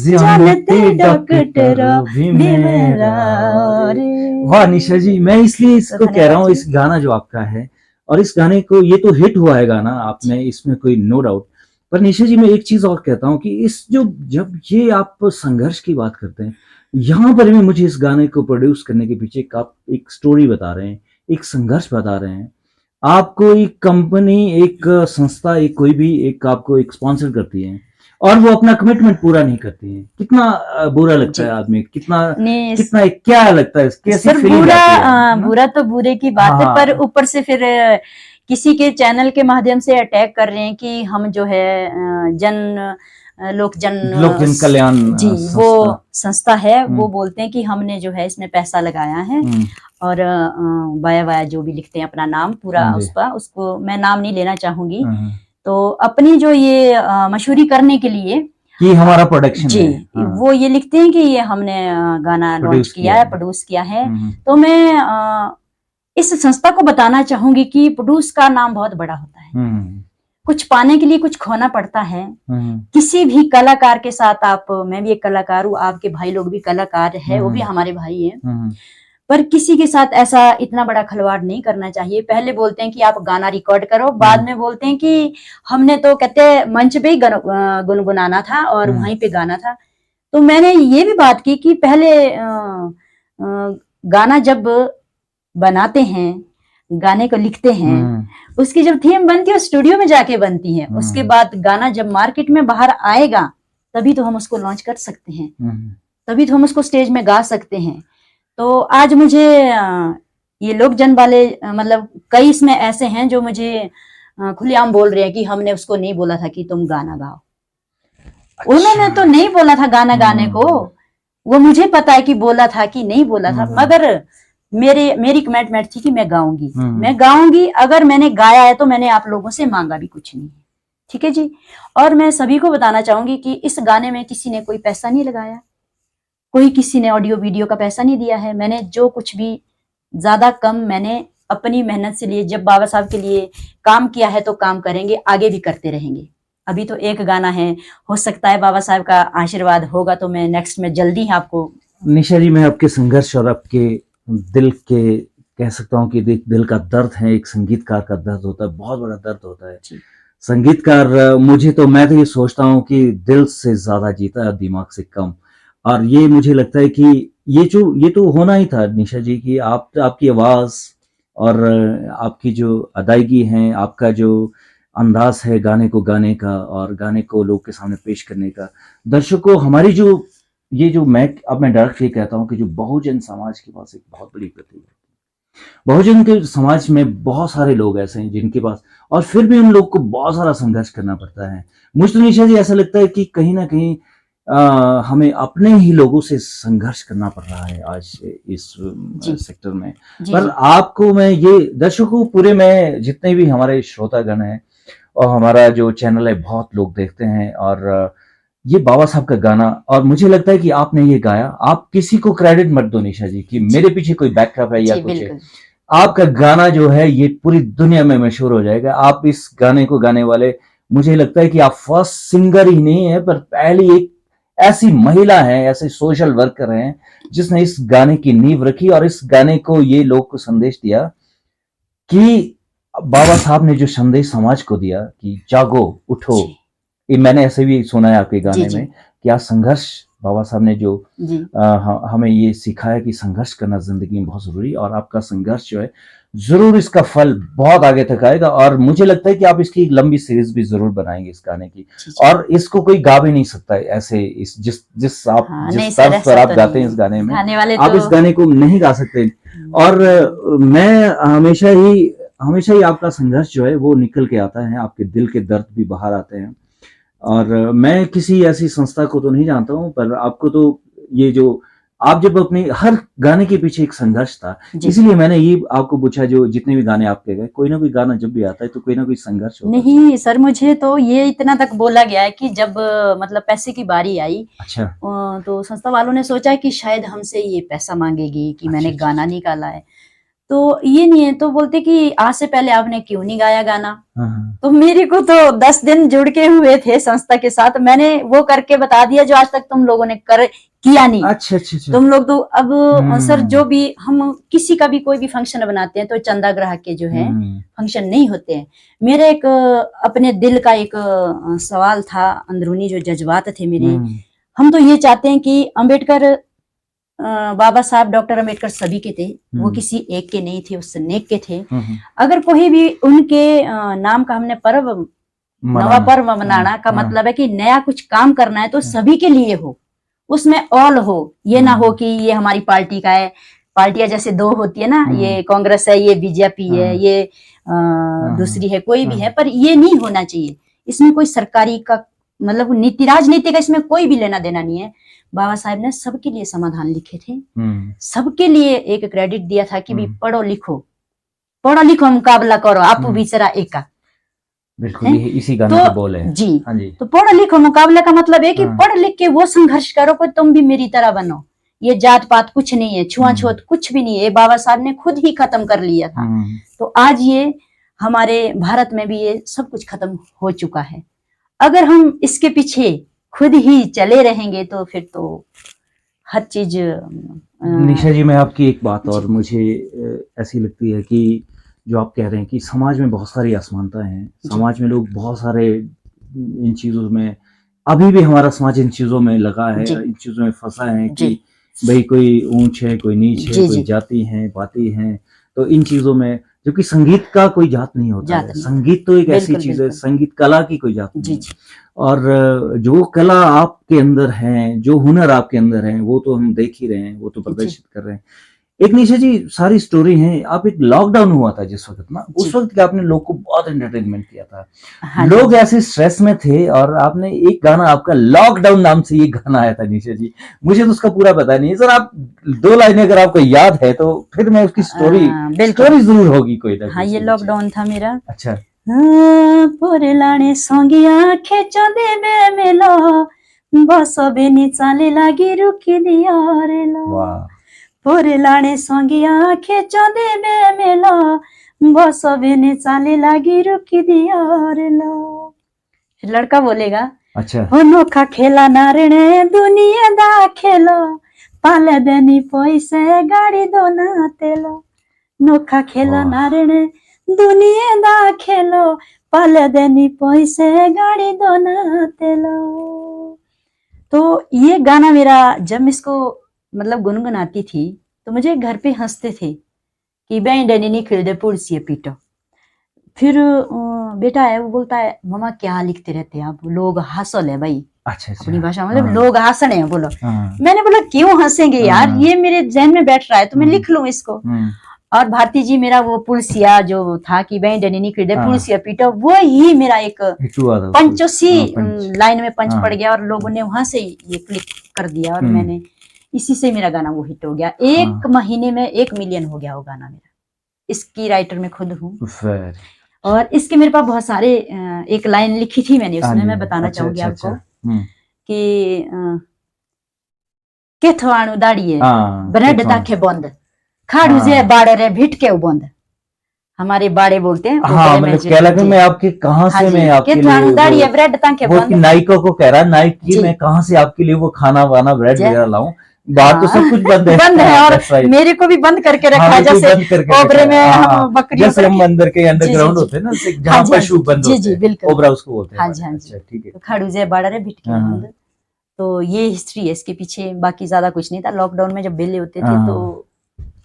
जानते डॉक्टर भीमराव रे। वाह निशा जी, मैं इसलिए इसको कह रहा हूँ, इस गाना जो आपका है और इस गाने को, ये तो हिट हुआ है गाना आप में, इसमें कोई नो डाउट। पर निशा जी मैं एक चीज और कहता हूँ कि इस जो जब ये आप संघर्ष की बात करते हैं, यहाँ पर भी मुझे इस गाने को प्रोड्यूस करने के पीछे आप एक स्टोरी बता रहे हैं, एक संघर्ष बता रहे हैं। आपको एक कंपनी, एक संस्था, एक कोई भी एक आपको एक स्पॉन्सर करती है और वो अपना कमिटमेंट पूरा नहीं करती है, कितना बुरा लगता है आदमी, कितना क्या लगता है, कैसी फीलिंग आती है? बुरा तो बुरे की बात है, पर ऊपर से फिर किसी के चैनल के माध्यम से अटैक कर रहे हैं कि हम जो है लोक जन कल्याण जी वो संस्था है, वो बोलते हैं कि हमने जो है इसमें पैसा लगाया है और वाया जो भी लिखते हैं अपना नाम पूरा उसको मैं नाम नहीं लेना चाहूंगी, तो अपनी जो ये मशहूरी करने के लिए कि हमारा प्रोडक्शन जी है, वो ये लिखते हैं कि ये हमने गाना लॉन्च किया है, प्रोड्यूस किया है। तो मैं इस संस्था को बताना चाहूंगी कि प्रोड्यूस का नाम बहुत बड़ा होता है, कुछ पाने के लिए कुछ खोना पड़ता है। किसी भी कलाकार के साथ मैं भी एक कलाकार हूँ, आपके भाई लोग भी कलाकार है, वो भी हमारे भाई हैं, पर किसी के साथ ऐसा इतना बड़ा खिलवाड़ नहीं करना चाहिए। पहले बोलते हैं कि आप गाना रिकॉर्ड करो, बाद में बोलते हैं कि हमने तो कहते मंच पे ही गुनगुनाना था और वहीं पे गाना था। तो मैंने ये भी बात की कि पहले गाना जब बनाते हैं, गाने को लिखते हैं, उसकी जब थीम बनती है स्टूडियो में जाके बनती है, उसके बाद गाना जब मार्केट में बाहर आएगा तभी तो हम उसको लॉन्च कर सकते हैं, तभी तो हम उसको स्टेज में गा सकते हैं। तो आज मुझे ये लोक जन वाले मतलब कई इसमें ऐसे हैं जो मुझे खुलेआम बोल रहे हैं कि हमने उसको नहीं बोला था कि तुम गाना गाओ। अच्छा। उन्होंने तो नहीं बोला था गाना गाने को, वो मुझे पता है कि बोला था कि नहीं बोला था, मगर मेरी कमिटमेंट थी कि मैं गाऊंगी, अगर मैंने गाया है तो मैंने आप लोगों से मांगा भी कुछ नहीं है, ठीक है जी। और मैं सभी को बताना चाहूंगी कि इस गाने में किसी ने कोई पैसा नहीं लगाया, कोई किसी ने ऑडियो वीडियो का पैसा नहीं दिया है। मैंने जो कुछ भी ज्यादा कम मैंने अपनी मेहनत से लिए, जब बाबा साहब के लिए काम किया है तो काम करेंगे, आगे भी करते रहेंगे। अभी तो एक गाना है, हो सकता है बाबा साहब का आशीर्वाद होगा तो मैं नेक्स्ट में जल्दी ही आपको। निशा जी, मैं आपके संघर्ष और आपके दिल के कह सकता हूँ कि दिल का दर्द है, एक संगीतकार का दर्द होता है, बहुत बड़ा दर्द होता है। संगीतकार मैं तो ये सोचता हूँ कि दिल से ज्यादा जीता है, दिमाग से कम। और ये मुझे लगता है कि ये तो होना ही था निशा जी कि आपकी आवाज और आपकी जो अदायगी है, आपका जो अंदाज है गाने को गाने का और गाने को लोग के सामने पेश करने का, दर्शकों हमारी जो मैं डायरेक्टली कहता हूँ कि जो बहुजन समाज के पास एक बहुत बड़ी प्रतिभा है। बहुजन के समाज में बहुत सारे लोग ऐसे हैं जिनके पास, और फिर भी उन लोग को बहुत सारा संघर्ष करना पड़ता है। मुझे तो निशा जी ऐसा लगता है कि कहीं ना कहीं हमें अपने ही लोगों से संघर्ष करना पड़ रहा है आज इस सेक्टर में। पर आपको मैं ये दर्शकों पूरे में जितने भी हमारे श्रोतागण हैं और हमारा जो चैनल है बहुत लोग देखते हैं, और ये बाबा साहब का गाना, और मुझे लगता है कि आपने ये गाया, आप किसी को क्रेडिट मत दो निशा जी कि मेरे पीछे कोई बैकअप है या कुछ है। आपका गाना जो है ये पूरी दुनिया में मशहूर हो जाएगा। आप इस गाने को गाने वाले, मुझे लगता है कि आप फर्स्ट सिंगर ही नहीं है पर पहली एक ऐसी महिला है, ऐसे सोशल वर्कर हैं जिसने इस गाने की नींव रखी और इस गाने को ये लोग को संदेश दिया कि बाबा साहब ने जो संदेश समाज को दिया कि जागो उठो, ये मैंने ऐसे भी सुना है आपके गाने में कि आज संघर्ष, बाबा साहब ने जो हमें ये सिखाया कि संघर्ष करना जिंदगी में बहुत जरूरी, और आपका संघर्ष जो है जरूर इसका फल बहुत आगे तक आएगा। और मुझे लगता है कि आप इसकी लंबी सीरीज भी जरूर बनाएंगे इस गाने की, और इसको कोई गा भी नहीं सकता ऐसे जिस तर्ज पर आप गाते हैं इस गाने में, आप इस गाने को नहीं गा सकते। और मैं हमेशा ही आपका संघर्ष जो है वो निकल के आता है, आपके दिल के दर्द भी बाहर आते हैं। और मैं किसी ऐसी संस्था को तो नहीं जानता हूं, पर आपको तो ये जो आप जब अपने हर गाने के पीछे एक संघर्ष था, इसलिए मैंने ये आपको पूछा, जो जितने भी गाने आपके गए, कोई ना कोई गाना जब भी आता है तो कोई ना कोई संघर्ष होता है। नहीं सर, मुझे तो ये इतना तक बोला गया है कि जब मतलब पैसे की बारी आई, अच्छा, तो संस्था वालों ने सोचा कि शायद हमसे ये पैसा मांगेगी कि मैंने गाना निकाला है, तो ये नहीं है, तो बोलते कि आज से पहले आपने क्यों नहीं गाया गाना। तो मेरे को तो 10 दिन जुड़ के हुए थे संस्था के साथ, मैंने वो करके बता दिया जो आज तक तुम लोगों ने किया नहीं। अच्छा। तुम लोग तो अब सर जो भी हम किसी का भी कोई भी फंक्शन बनाते हैं तो चंदा ग्राहक के जो है फंक्शन नहीं होते हैं। मेरे एक अपने दिल का एक सवाल था, अंदरूनी जो जज्बात थे मेरे, हम तो ये चाहते हैं कि अम्बेडकर, बाबा साहब डॉक्टर अम्बेडकर सभी के थे, वो किसी एक के नहीं थे, उस नेक के थे। अगर कोई भी उनके नाम का हमने नवा पर्व मनाना का मतलब है कि नया कुछ काम करना है तो सभी के लिए हो, उसमें ऑल हो, ये ना हो कि ये हमारी पार्टी का है। पार्टियां जैसे दो होती है ना, ये कांग्रेस है, ये बीजेपी है, ये दूसरी है, कोई भी है, पर ये नहीं होना चाहिए। इसमें कोई सरकारी का मतलब नीति, राजनीति का इसमें कोई भी लेना देना नहीं है। बाबा साहब ने सबके लिए समाधान लिखे थे, सबके लिए एक क्रेडिट दिया था कि भी पढ़ो लिखो मुकाबला करो, आप बिचरा एक का। बिल्कुल इसी गाने का बोल है जी। हाँ जी। तो पढ़ो लिखो मुकाबला का मतलब है कि पढ़ लिख के वो संघर्ष करो कि तुम भी मेरी तरह बनो। ये जात पात कुछ नहीं है, छुआछूत कुछ भी नहीं है, बाबा साहब ने खुद ही खत्म कर लिया था। तो आज ये हमारे भारत में भी ये सब कुछ खत्म हो चुका है। अगर हम इसके पीछे खुद ही चले रहेंगे तो फिर तो हर चीज। निशा जी, मैं आपकी एक बात और मुझे ऐसी लगती है कि जो आप कह रहे हैं कि समाज में बहुत सारी असमानता है, समाज में लोग बहुत सारे इन चीजों में, अभी भी हमारा समाज इन चीजों में लगा है, इन चीजों में फंसा है कि भाई कोई ऊंच है, कोई नीच है, कोई जाति है, पाति है। तो इन चीजों में, जो कि संगीत का कोई जात नहीं होता है, संगीत तो एक ऐसी चीज है, संगीत कला की कोई जात नहीं है। और जो कला आपके अंदर है, जो हुनर आपके अंदर है, वो तो हम देख ही रहे हैं, वो तो प्रदर्शित कर रहे हैं। एक निशा जी सारी स्टोरी है, आप एक लॉकडाउन हुआ था जिस वक्त ना, जी। उस वक्त क्या आपने लोग को बहुत एंटरटेनमेंट किया था, हाँ लोग जी। ऐसे स्ट्रेस में थे और आपने एक गाना, आपका लॉकडाउन नाम से ये गाना आया था निशा जी, मुझे तो उसका पूरा पता नहीं है सर, आप 2 लाइनें अगर आपको याद है तो फिर मैं उसकी बिल्कुल। स्टोरी जरूर होगी कोई ना हाँ, कोई ये सी मुझे। लॉकडाउन था मेरा। अच्छा। पोरे लाने संगिया खेचो देबे मेलो बसबे नि चाले लागी रुकी दिया रे लो। वाह। पोरे लाने संगिया खेचो देबे मेलो बसबे नि चाले लागी रुकी दिया रे लो। फिर लड़का बोलेगा, अच्छा। अनोखा खेला नारणे दुनिया दा खेलो पाले देनी पैसे गाड़ी दो ना तेलो। नोखा खेला वाह। नारणे दुनिया दा खेलो पाले देनी पैसे गाड़ी दो ना तेलो। तो ये गाना मेरा जब मैं इसको मतलब गुनगुनाती थी तो मुझे घर पे हंसते थे कि बैंडनी निकल दे पुड़सिए पीटो। फिर बेटा है वो बोलता है मम्मा क्या लिखते रहते हैं आप, लोग हंसल है भाई। अच्छा अच्छा। अपनी भाषा मतलब हाँ। लोग हंसने हैं बोलो। हाँ। मैंने बोला क्यों हंसेंगे यार, हाँ। ये मेरे जहन में बैठ रहा है तो मैं लिख लूं इसको। हम्म। और भारती जी मेरा वो पुलसिया जो था कि बैंडनी निकल दे हाँ। पुलसिया पीटो, वो ही मेरा एक हिट हुआ था पंच सी हाँ, पंच। लाइन में पंच हाँ। पड़ गया और लोगों ने वहां से ये क्लिक कर दिया और हम्म। मैंने इसी से मेरा गाना वो हिट हो गया। एक महीने में 1 मिलियन हो गया वो गाना मेरा। इसकी राइटर मैं खुद हूँ Very। और इसके मेरे पास बहुत सारे एक लाइन लिखी थी मैंने हाँ उसमें, जी। मैं बताना अच्छा चाहूंगी अच्छा आपको अच्छा। कि केथवाणु दाड़िए हाँ ब्रेड केथवाणु। ताखे बंद खाड़ू जे हाँ। बाड़े रे भिट के बंद। हमारे बाड़े बोलते हैं हाँ ऊपरे में मतलब जी कह लगा जी। मैं आपके कहाँ हाँ से जी, मैं आपके केथवाणु लिए दाड़िए वो ब्रेड ताखे कि बंद नाइको को कह रहा नाइक की जी। मैं कहाँ से आपके लिए वो खाना वाना ब्रेड जय वगैरह लाऊं, बाहर तो हाँ सब कुछ बंद है। बंद है और That's right। मेरे को भी बंद करके रखा हाँ है बिल्कुल जैसे बंद करके रखा ओबरे है। में हाँ, हम बकरियों जैसे को हम अंदर के जी जी अंडरग्राउंड जी। होते हैं ना हाँ जहाँ जी, हाँ पशु जी, बंद जी होते जी हैं, बिल्कुल। ओबरा उसको बोलते हैं हाँ जी, हमारे। हाँ अच्छा जी। ठीक है। तो खाड़ू जे बाड़ा रे भिट के हाँ बंद। तो ये हिस्ट्री है इसके पीछे, बाकी ज्यादा कुछ नहीं था। लॉकडाउन में जब बेले होते थे हाँ। तो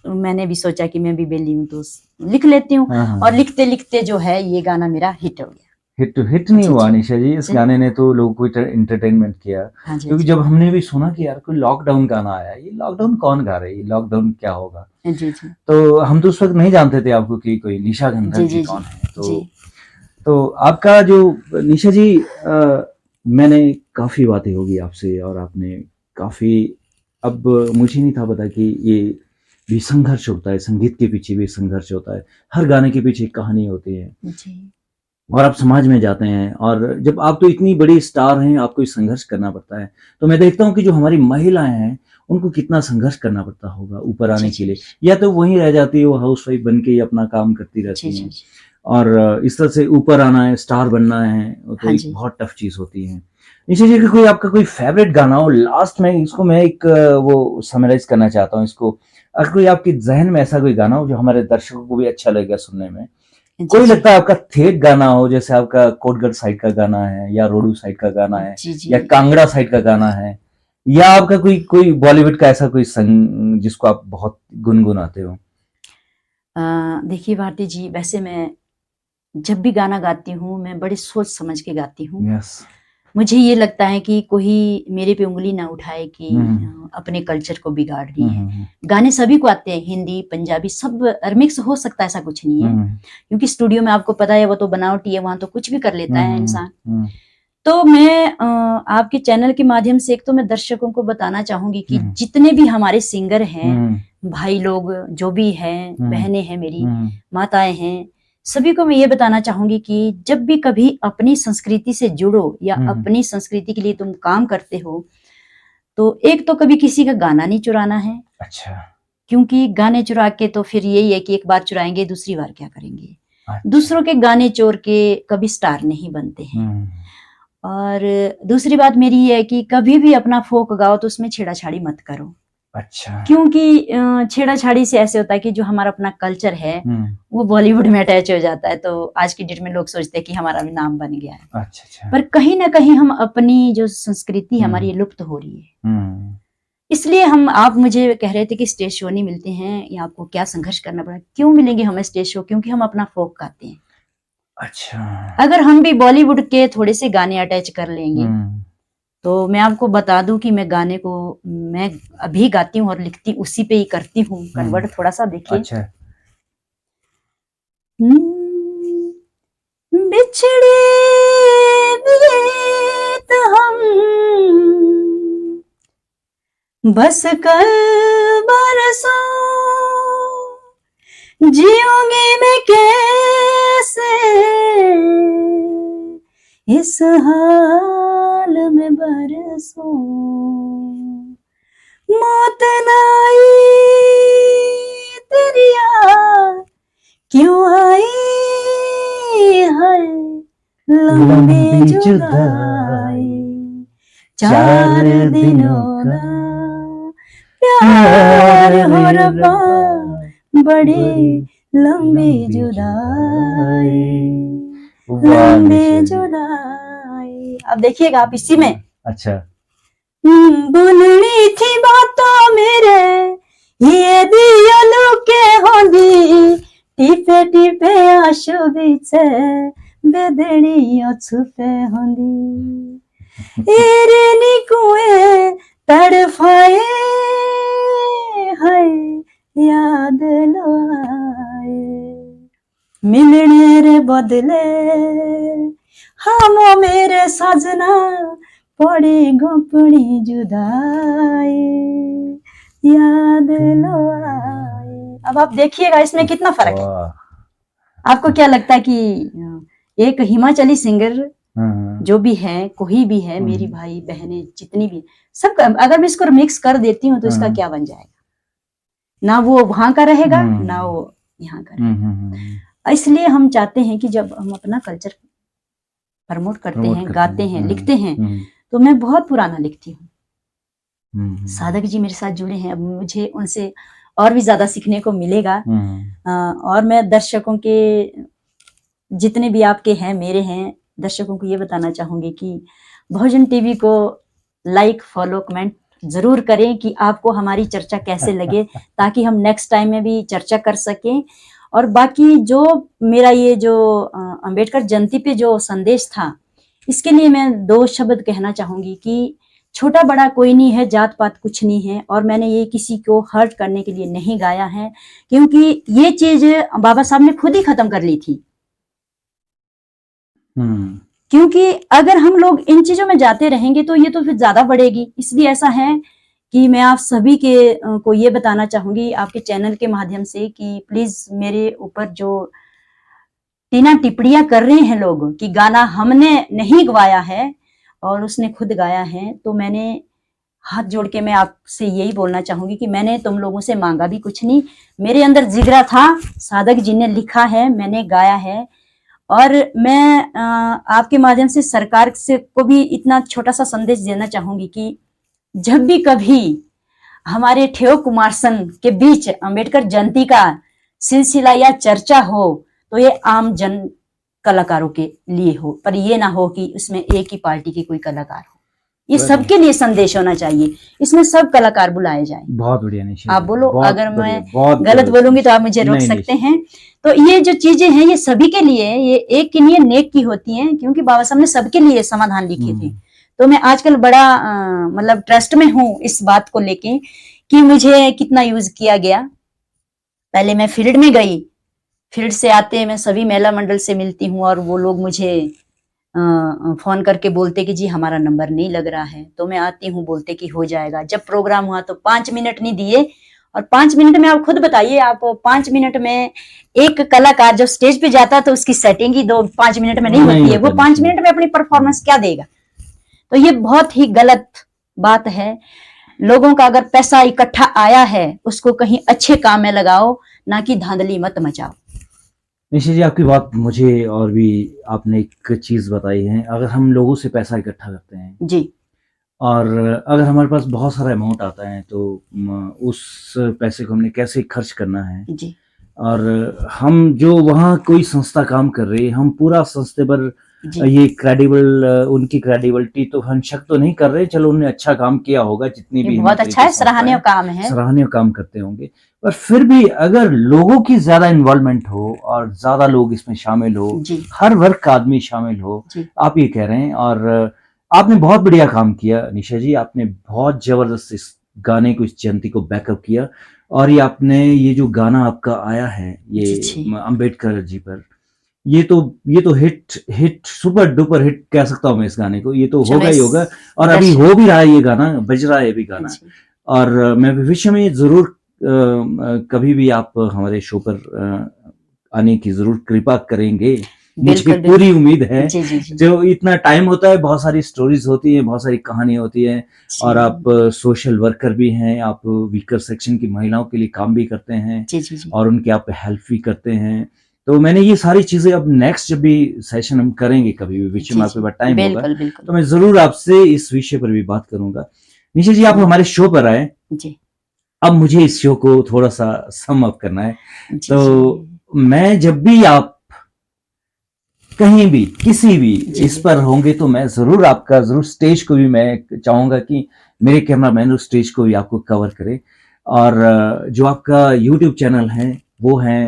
मैंने भी सोचा कि मैं भी बेली हूँ तो लिख लेती हूँ हाँ। और लिखते लिखते जो है ये गाना मेरा हिट हो गया। हिट नहीं जी हुआ जी निशा जी, इस जी। गाने ने तो लोगों को इंटरटेनमेंट किया, हाँ जी क्योंकि जी जब हमने भी सुना कि यार कोई लॉकडाउन गाना आया, ये लॉकडाउन कौन गा रहा है, ये लॉकडाउन क्या होगा, जी जी तो हम तो उस वक्त नहीं जानते थे आपको कि कोई निशा गंधर्व जी जी जी कौन जी है। जी। तो आपका जो निशा जी मैंने काफी बातें होगी आपसे और आपने काफी, अब मुझे नहीं था पता कि ये भी संघर्ष होता है, संगीत के पीछे भी संघर्ष होता है, हर गाने के पीछे एक कहानी होती है जी और आप समाज में जाते हैं और जब आप तो इतनी बड़ी स्टार हैं, आपको ये संघर्ष करना पड़ता है, तो मैं देखता हूँ कि जो हमारी महिलाएं हैं उनको कितना संघर्ष करना पड़ता होगा ऊपर जी आने के जी लिए, या तो वहीं रह जाती है वो हाउस वाइफ बन के ही अपना काम करती जी रहती जी हैं, जी। और इस तरह से ऊपर आना है, स्टार बनना है, वो तो हाँ एक जी। बहुत टफ चीज होती है। निशा जी कोई आपका कोई फेवरेट गाना हो लास्ट में, इसको मैं एक वो समराइज करना चाहता हूँ इसको, अगर कोई आपके जहन में ऐसा कोई गाना हो जो हमारे दर्शकों को भी अच्छा लगेगा सुनने में, जी कोई जी लगता है आपका थेट गाना हो, जैसे आपका कोटगढ़ साइड का गाना है या रोडू साइड का गाना है जी जी। या कांगड़ा साइड का गाना है, या आपका कोई कोई बॉलीवुड का ऐसा कोई संग जिसको आप बहुत गुनगुनाते हो। देखिए भारती जी, वैसे मैं जब भी गाना गाती हूँ मैं बड़ी सोच समझ के गाती हूँ। यस। मुझे ये लगता है कि कोई मेरे पे उंगली ना उठाए कि अपने कल्चर को बिगाड़ रही है। गाने सभी को आते हैं, हिंदी पंजाबी सब रिमिक्स हो सकता है, ऐसा कुछ नहीं है, क्योंकि स्टूडियो में आपको पता है वो तो बनावटी है, वहां तो कुछ भी कर लेता है इंसान। तो मैं आपके चैनल के माध्यम से एक तो मैं दर्शकों को बताना चाहूंगी कि जितने भी हमारे सिंगर हैं, भाई लोग जो भी हैं, बहनें हैं, मेरी माताएं हैं, सभी को मैं ये बताना चाहूंगी कि जब भी कभी अपनी संस्कृति से जुड़ो या अपनी संस्कृति के लिए तुम काम करते हो, तो एक तो कभी किसी का गाना नहीं चुराना है। अच्छा। क्योंकि गाने चुरा के तो फिर यही है कि एक बार चुराएंगे दूसरी बार क्या करेंगे। अच्छा। दूसरों के गाने चोर के कभी स्टार नहीं बनते हैं। और दूसरी बात मेरी ये है कि कभी भी अपना फोक गाओ तो उसमें छेड़ाछाड़ी मत करो। अच्छा। क्योंकि छेड़ाछाड़ी से ऐसे होता है कि जो हमारा अपना कल्चर है वो बॉलीवुड में अटैच हो जाता है, तो आज की डेट में लोग सोचते हैं कि हमारा भी नाम बन गया है। अच्छा। पर कहीं ना कहीं हम अपनी जो संस्कृति हमारी लुप्त हो रही है। इसलिए आप मुझे कह रहे थे कि स्टेज शो नहीं मिलते हैं या आपको क्या संघर्ष करना पड़ा। क्यों मिलेंगे हमें स्टेज शो? क्योंकि हम अपना फोक गाते हैं। अच्छा। अगर हम भी बॉलीवुड के थोड़े से गाने अटैच कर लेंगे तो मैं आपको बता दूं कि मैं गाने को मैं अभी गाती हूँ और लिखती उसी पे ही करती हूँ कन्वर्ट। थोड़ा सा देखिए। अच्छा। बिछड़े बीत हम बस कल बरसों, जियोंगे मैं कैसे इस हाल में बरसों, मौत न आई तेरी याद क्यों आई है लंबी जुदाई, 4 दिनों का प्यार हो रब्बा बड़ी लंबी जुदाई, लंबी जुदाई। अब देखिएगा आप इसी में। अच्छा। बोलनी थी बातों मेरे ये दियो लुके होंदी, टिपे टिपे आंसू बीचे बेदड़ियों छुपे होंदी, एरे निकुए तड़फाए हाय याद लो आए, मिलने रे बदले हम मेरे सजना पड़ी गोपनी जुदाई, याद लो आए। अब आप देखिएगा इसमें कितना फर्क है। आपको क्या लगता है कि एक हिमाचली सिंगर जो भी है, कोई भी है, मेरी भाई बहनें जितनी भी, सब अगर मैं इसको मिक्स कर देती हूँ तो इसका क्या बन जाएगा? ना वो वहां का रहेगा ना वो यहाँ का रहेगा। इसलिए हम चाहते हैं कि जब हम अपना कल्चर प्रमोट करते हैं, गाते हैं, लिखते हैं, तो मैं बहुत पुराना लिखती हूँ। साधक जी मेरे साथ जुड़े हैं, अब मुझे उनसे और भी ज्यादा सीखने को मिलेगा। और मैं दर्शकों के जितने भी आपके हैं, मेरे हैं, दर्शकों को ये बताना चाहूंगी कि बहुजन टीवी को लाइक, फॉलो, कमेंट जरूर करें कि आपको हमारी चर्चा कैसे लगे, ताकि हम नेक्स्ट टाइम में भी चर्चा कर सकें। और बाकी जो मेरा ये जो अंबेडकर जयंती पे जो संदेश था, इसके लिए मैं 2 शब्द कहना चाहूंगी कि छोटा बड़ा कोई नहीं है, जात पात कुछ नहीं है, और मैंने ये किसी को हर्ट करने के लिए नहीं गाया है, क्योंकि ये चीज बाबा साहब ने खुद ही खत्म कर ली थी। क्योंकि अगर हम लोग इन चीजों में जाते रहेंगे तो ये तो फिर ज्यादा बढ़ेगी। इसलिए ऐसा है कि मैं आप सभी के को ये बताना चाहूंगी आपके चैनल के माध्यम से कि प्लीज मेरे ऊपर जो टीना टिप्पणियां कर रहे हैं लोग कि गाना हमने नहीं गवाया है और उसने खुद गाया है, तो मैंने हाथ जोड़ के मैं आपसे यही बोलना चाहूंगी कि मैंने तुम लोगों से मांगा भी कुछ नहीं, मेरे अंदर जिगरा था, साधक जी ने लिखा है, मैंने गाया है। और मैं आपके माध्यम से सरकार से को भी इतना छोटा सा संदेश देना चाहूंगी कि जब भी कभी हमारे ठेओ कुमारसन के बीच अंबेडकर जयंती का सिलसिला या चर्चा हो तो ये आम जन कलाकारों के लिए हो, पर ये ना हो कि उसमें एक ही पार्टी के कोई कलाकार हो। ये सबके लिए संदेश होना चाहिए, इसमें सब कलाकार बुलाए जाए। बहुत बढ़िया निशा, आप बोलो, अगर मैं गलत बोलूंगी तो आप मुझे रोक सकते हैं। तो ये जो चीजें हैं ये सभी के लिए, ये एक के लिए नेक की होती हैं, क्योंकि बाबा साहब ने सबके लिए समाधान लिखे थे। तो मैं आजकल बड़ा मतलब ट्रस्ट में हूँ इस बात को लेके कि मुझे कितना यूज किया गया। पहले मैं फील्ड में गई, फील्ड से आते मैं सभी महिला मंडल से मिलती हूँ और वो लोग मुझे फोन करके बोलते कि जी हमारा नंबर नहीं लग रहा है, तो मैं आती हूँ, बोलते कि हो जाएगा। जब प्रोग्राम हुआ तो 5 मिनट नहीं दिए, और 5 मिनट में आप खुद बताइए, आप 5 मिनट में एक कलाकार जो स्टेज पे जाता है तो उसकी सेटिंग ही 5 मिनट में नहीं होती है, वो 5 मिनट में अपनी परफॉर्मेंस क्या देगा? तो ये बहुत ही गलत बात है। लोगों का अगर पैसा इकट्ठा आया है उसको कहीं अच्छे काम में लगाओ, ना कि धांधली मत मचाओ। निशा जी, आपकी बात मुझे और भी आपने एक चीज बताई है, अगर हम लोगों से पैसा इकट्ठा करते हैं जी, और अगर हमारे पास बहुत सारा अमाउंट आता है तो उस पैसे को हमने कैसे खर्च करना है जी, और हम जो वहाँ कोई संस्था काम कर रही है, हम पूरा संस्थे पर ये क्रेडिबल, उनकी क्रेडिबिलिटी तो हम शक तो नहीं कर रहे, चलो उन्होंने अच्छा काम किया होगा, जितनी भी बहुत अच्छा है, सराहनीय काम है, सराहनीय काम करते होंगे, पर फिर भी अगर लोगों की ज्यादा इन्वॉल्वमेंट हो और ज्यादा लोग इसमें शामिल हो, हर वर्ग का आदमी शामिल हो, आप ये कह रहे हैं, और आपने बहुत बढ़िया काम किया निशा जी, आपने बहुत जबरदस्त इस गाने को, इस जयंती को बैकअप किया। और ये जो गाना आपका आया है ये जी जी अंबेडकर जी पर, ये तो हिट सुपर डुपर हिट कह सकता हूँ मैं इस गाने को। ये तो जो होगा मैं ही होगा, और अभी दर्शक हो भी रहा है, ये गाना बज रहा है अभी गाना। जी और मैं भविष्य में जरूर कभी भी आप हमारे शो पर आने की जरूर कृपा करेंगे, मुझे बिल्कुल पूरी बिल्कुल उम्मीद है। जी जी जी जो इतना टाइम होता है, बहुत सारी स्टोरीज होती हैं, बहुत सारी कहानी होती है, और आप जी सोशल वर्कर भी हैं, आप वीकर सेक्शन की महिलाओं के लिए काम भी करते हैं जी जी जी और उनकी आप हेल्प भी करते हैं। तो मैंने ये सारी चीजें अब नेक्स्ट जब भी सेशन हम करेंगे, कभी भी विषय जी में आपके जी पास टाइम होगा, बिल्कुल बिल्कुल तो मैं जरूर आपसे इस विषय पर भी बात करूंगा। निशा जी, आप जी हमारे शो पर आए, जी अब मुझे इस शो को थोड़ा सा सम अप करना है। जी जी तो मैं जब भी आप कहीं भी किसी भी जी इस जी पर होंगे, तो मैं जरूर आपका जरूर स्टेज को भी मैं चाहूंगा कि मेरे कैमरामैन उस स्टेज को भी आपको कवर करे। और जो आपका यूट्यूब चैनल है वो है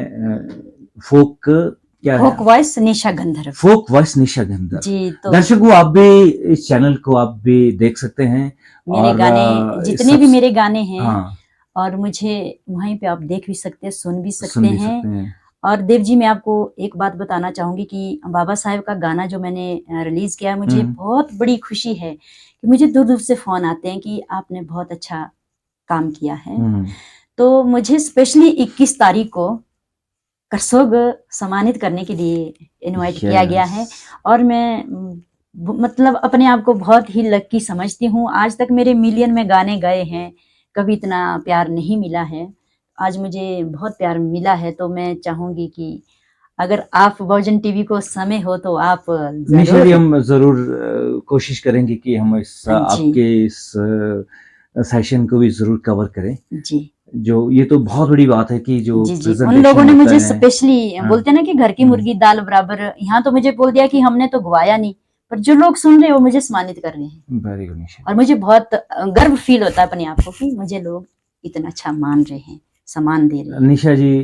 फोक, क्या है, फोक वॉइस निशा गंधर्व फोक वॉइस निशा गंधर्व। जी। तो दर्शकों, आप भी इस चैनल को आप भी देख सकते हैं। मेरे और गाने जितने सब, भी मेरे गाने हैं, हाँ, और मुझे वहीं पे आप देख भी सकते हैं, सुन भी सकते सुन भी हैं। सकते हैं। और देव जी, मैं आपको एक बात बताना चाहूंगी कि बाबा साहेब का गाना जो मैंने रिलीज किया है, मुझे हम्म, बहुत बड़ी खुशी है कि मुझे दूर दूर से फोन आते हैं कि आपने बहुत अच्छा काम किया है। हम्म, तो मुझे स्पेशली 21 तारीख को करसोग सम्मानित करने के लिए इनवाइट किया गया है। यस, और मैं मतलब अपने आप को बहुत ही लकी समझती हूँ। आज तक मेरे मिलियन में गाने गए हैं, कभी इतना प्यार नहीं मिला है। आज मुझे बहुत प्यार मिला है, तो मैं चाहूंगी कि अगर आप बहुजन टीवी को समय हो तो आप निशा जी, जरूर। हम जरूर कोशिश करेंगे कि हम इस जी आपके इस सेशन को भी जरूर कवर करें। जी जो ये तो बहुत बड़ी बात है कि जो जी जी उन लोगों प्रेजेंटेशन ने होता मुझे है। स्पेशली, हाँ, बोलते हैं ना कि घर की मुर्गी दाल बराबर, यहाँ तो मुझे बोल दिया कि हमने तो गवाया नहीं, पर जो लोग सुन रहे हैं वो मुझे सम्मानित कर रहे हैं। वेरी गुड निशा। और मुझे बहुत गर्व फील होता है अपने आप को कि मुझे लोग इतना अच्छा मान रहे हैं, सम्मान दे रहे हैं। निशा जी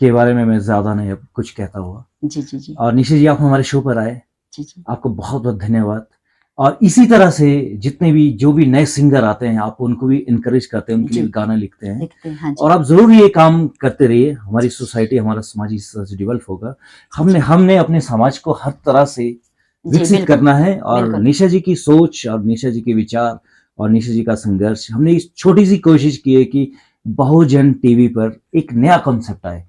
के बारे में मैं ज्यादा नहीं अब कुछ कहता हुआ। जी जी जी और निशा जी, आप हमारे शो पर आए, जी जी आपको बहुत बहुत धन्यवाद। और इसी तरह से जितने भी जो भी नए सिंगर आते हैं, आप उनको भी इनकरेज करते हैं, उनके जी लिए गाना लिखते हैं। लिखते हैं। हाँ जी और आप जरूर ये काम करते रहिए, हमारी सोसाइटी, हमारा समाज इस तरह से डेवलप होगा। जी जी हमने अपने समाज को हर तरह से जी विकसित बिल्कुल करना है। और बिल्कुल निशा जी की सोच और निशा जी के विचार और निशा जी का संघर्ष, हमने इस छोटी सी कोशिश की है कि बहुजन टीवी पर एक नया कॉन्सेप्ट आए।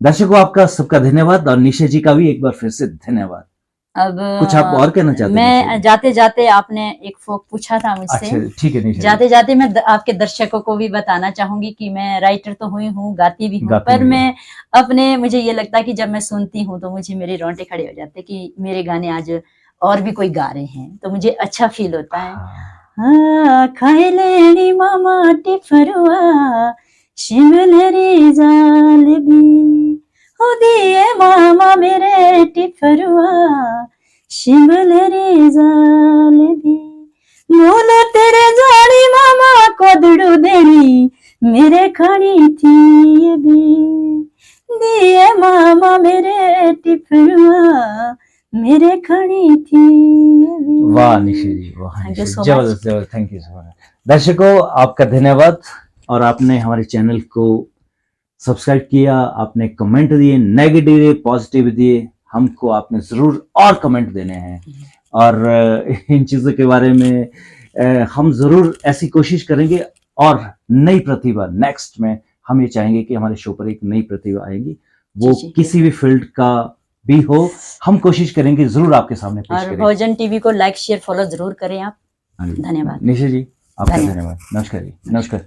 दर्शकों, आपका सबका धन्यवाद, और निशा जी का भी एक बार फिर से धन्यवाद। अब कुछ आप और कहना चाहते हैं निशा मैं जी? जाते जाते, आपने एक फोक पूछा था मुझसे, अच्छा, ठीक है निशा जी। जाते जाते मैं आपके दर्शकों को भी बताना चाहूंगी कि मैं राइटर तो हुई हूँ, गाती भी हूँ, गाती पर हुई है। मैं अपने, मुझे ये लगता है कि जब मैं सुनती हूँ तो मुझे मेरे रोंगटे खड़े हो जाते हैं कि मेरे गाने आज और भी कोई गा रहे हैं, तो मुझे अच्छा फील होता है। हाँ, हाँ, खाए लेनी मामा टिफरुआ, शिमले रे जाल भी, हो दिए मामा मेरे टिफरुआ, शिमले रे जाल भी, मोला तेरे जानी मामा कोदड़ू देनी, मेरे खानी थी ये भी, दिए मामा मेरे टिफरुआ, मेरे खानी थी ये भी। वाह निशा जी, वाह thank you Nisha, so much. जबरदस्त जबरदस्त, थैंक यू सो मच। दर्शकों, आपका धन्यवाद। और आपने हमारे चैनल को सब्सक्राइब किया, आपने कमेंट दिए, नेगेटिव दिए, पॉजिटिव दिए, हमको आपने जरूर और कमेंट देने हैं। और इन चीज़ों के बारे में हम जरूर ऐसी कोशिश करेंगे। और नई प्रतिभा नेक्स्ट में हम ये चाहेंगे कि हमारे शो पर एक नई प्रतिभा आएगी, वो जी, जी, किसी भी फील्ड का भी हो, हम कोशिश करेंगे जरूर आपके सामने पेश और करें। बहुजन टीवी को लाइक शेयर फॉलो जरूर करें आप। हाँ जी, धन्यवाद। निशा जी, आपका धन्यवाद। धन्यवाद। नमस्कार जी, नमस्कार।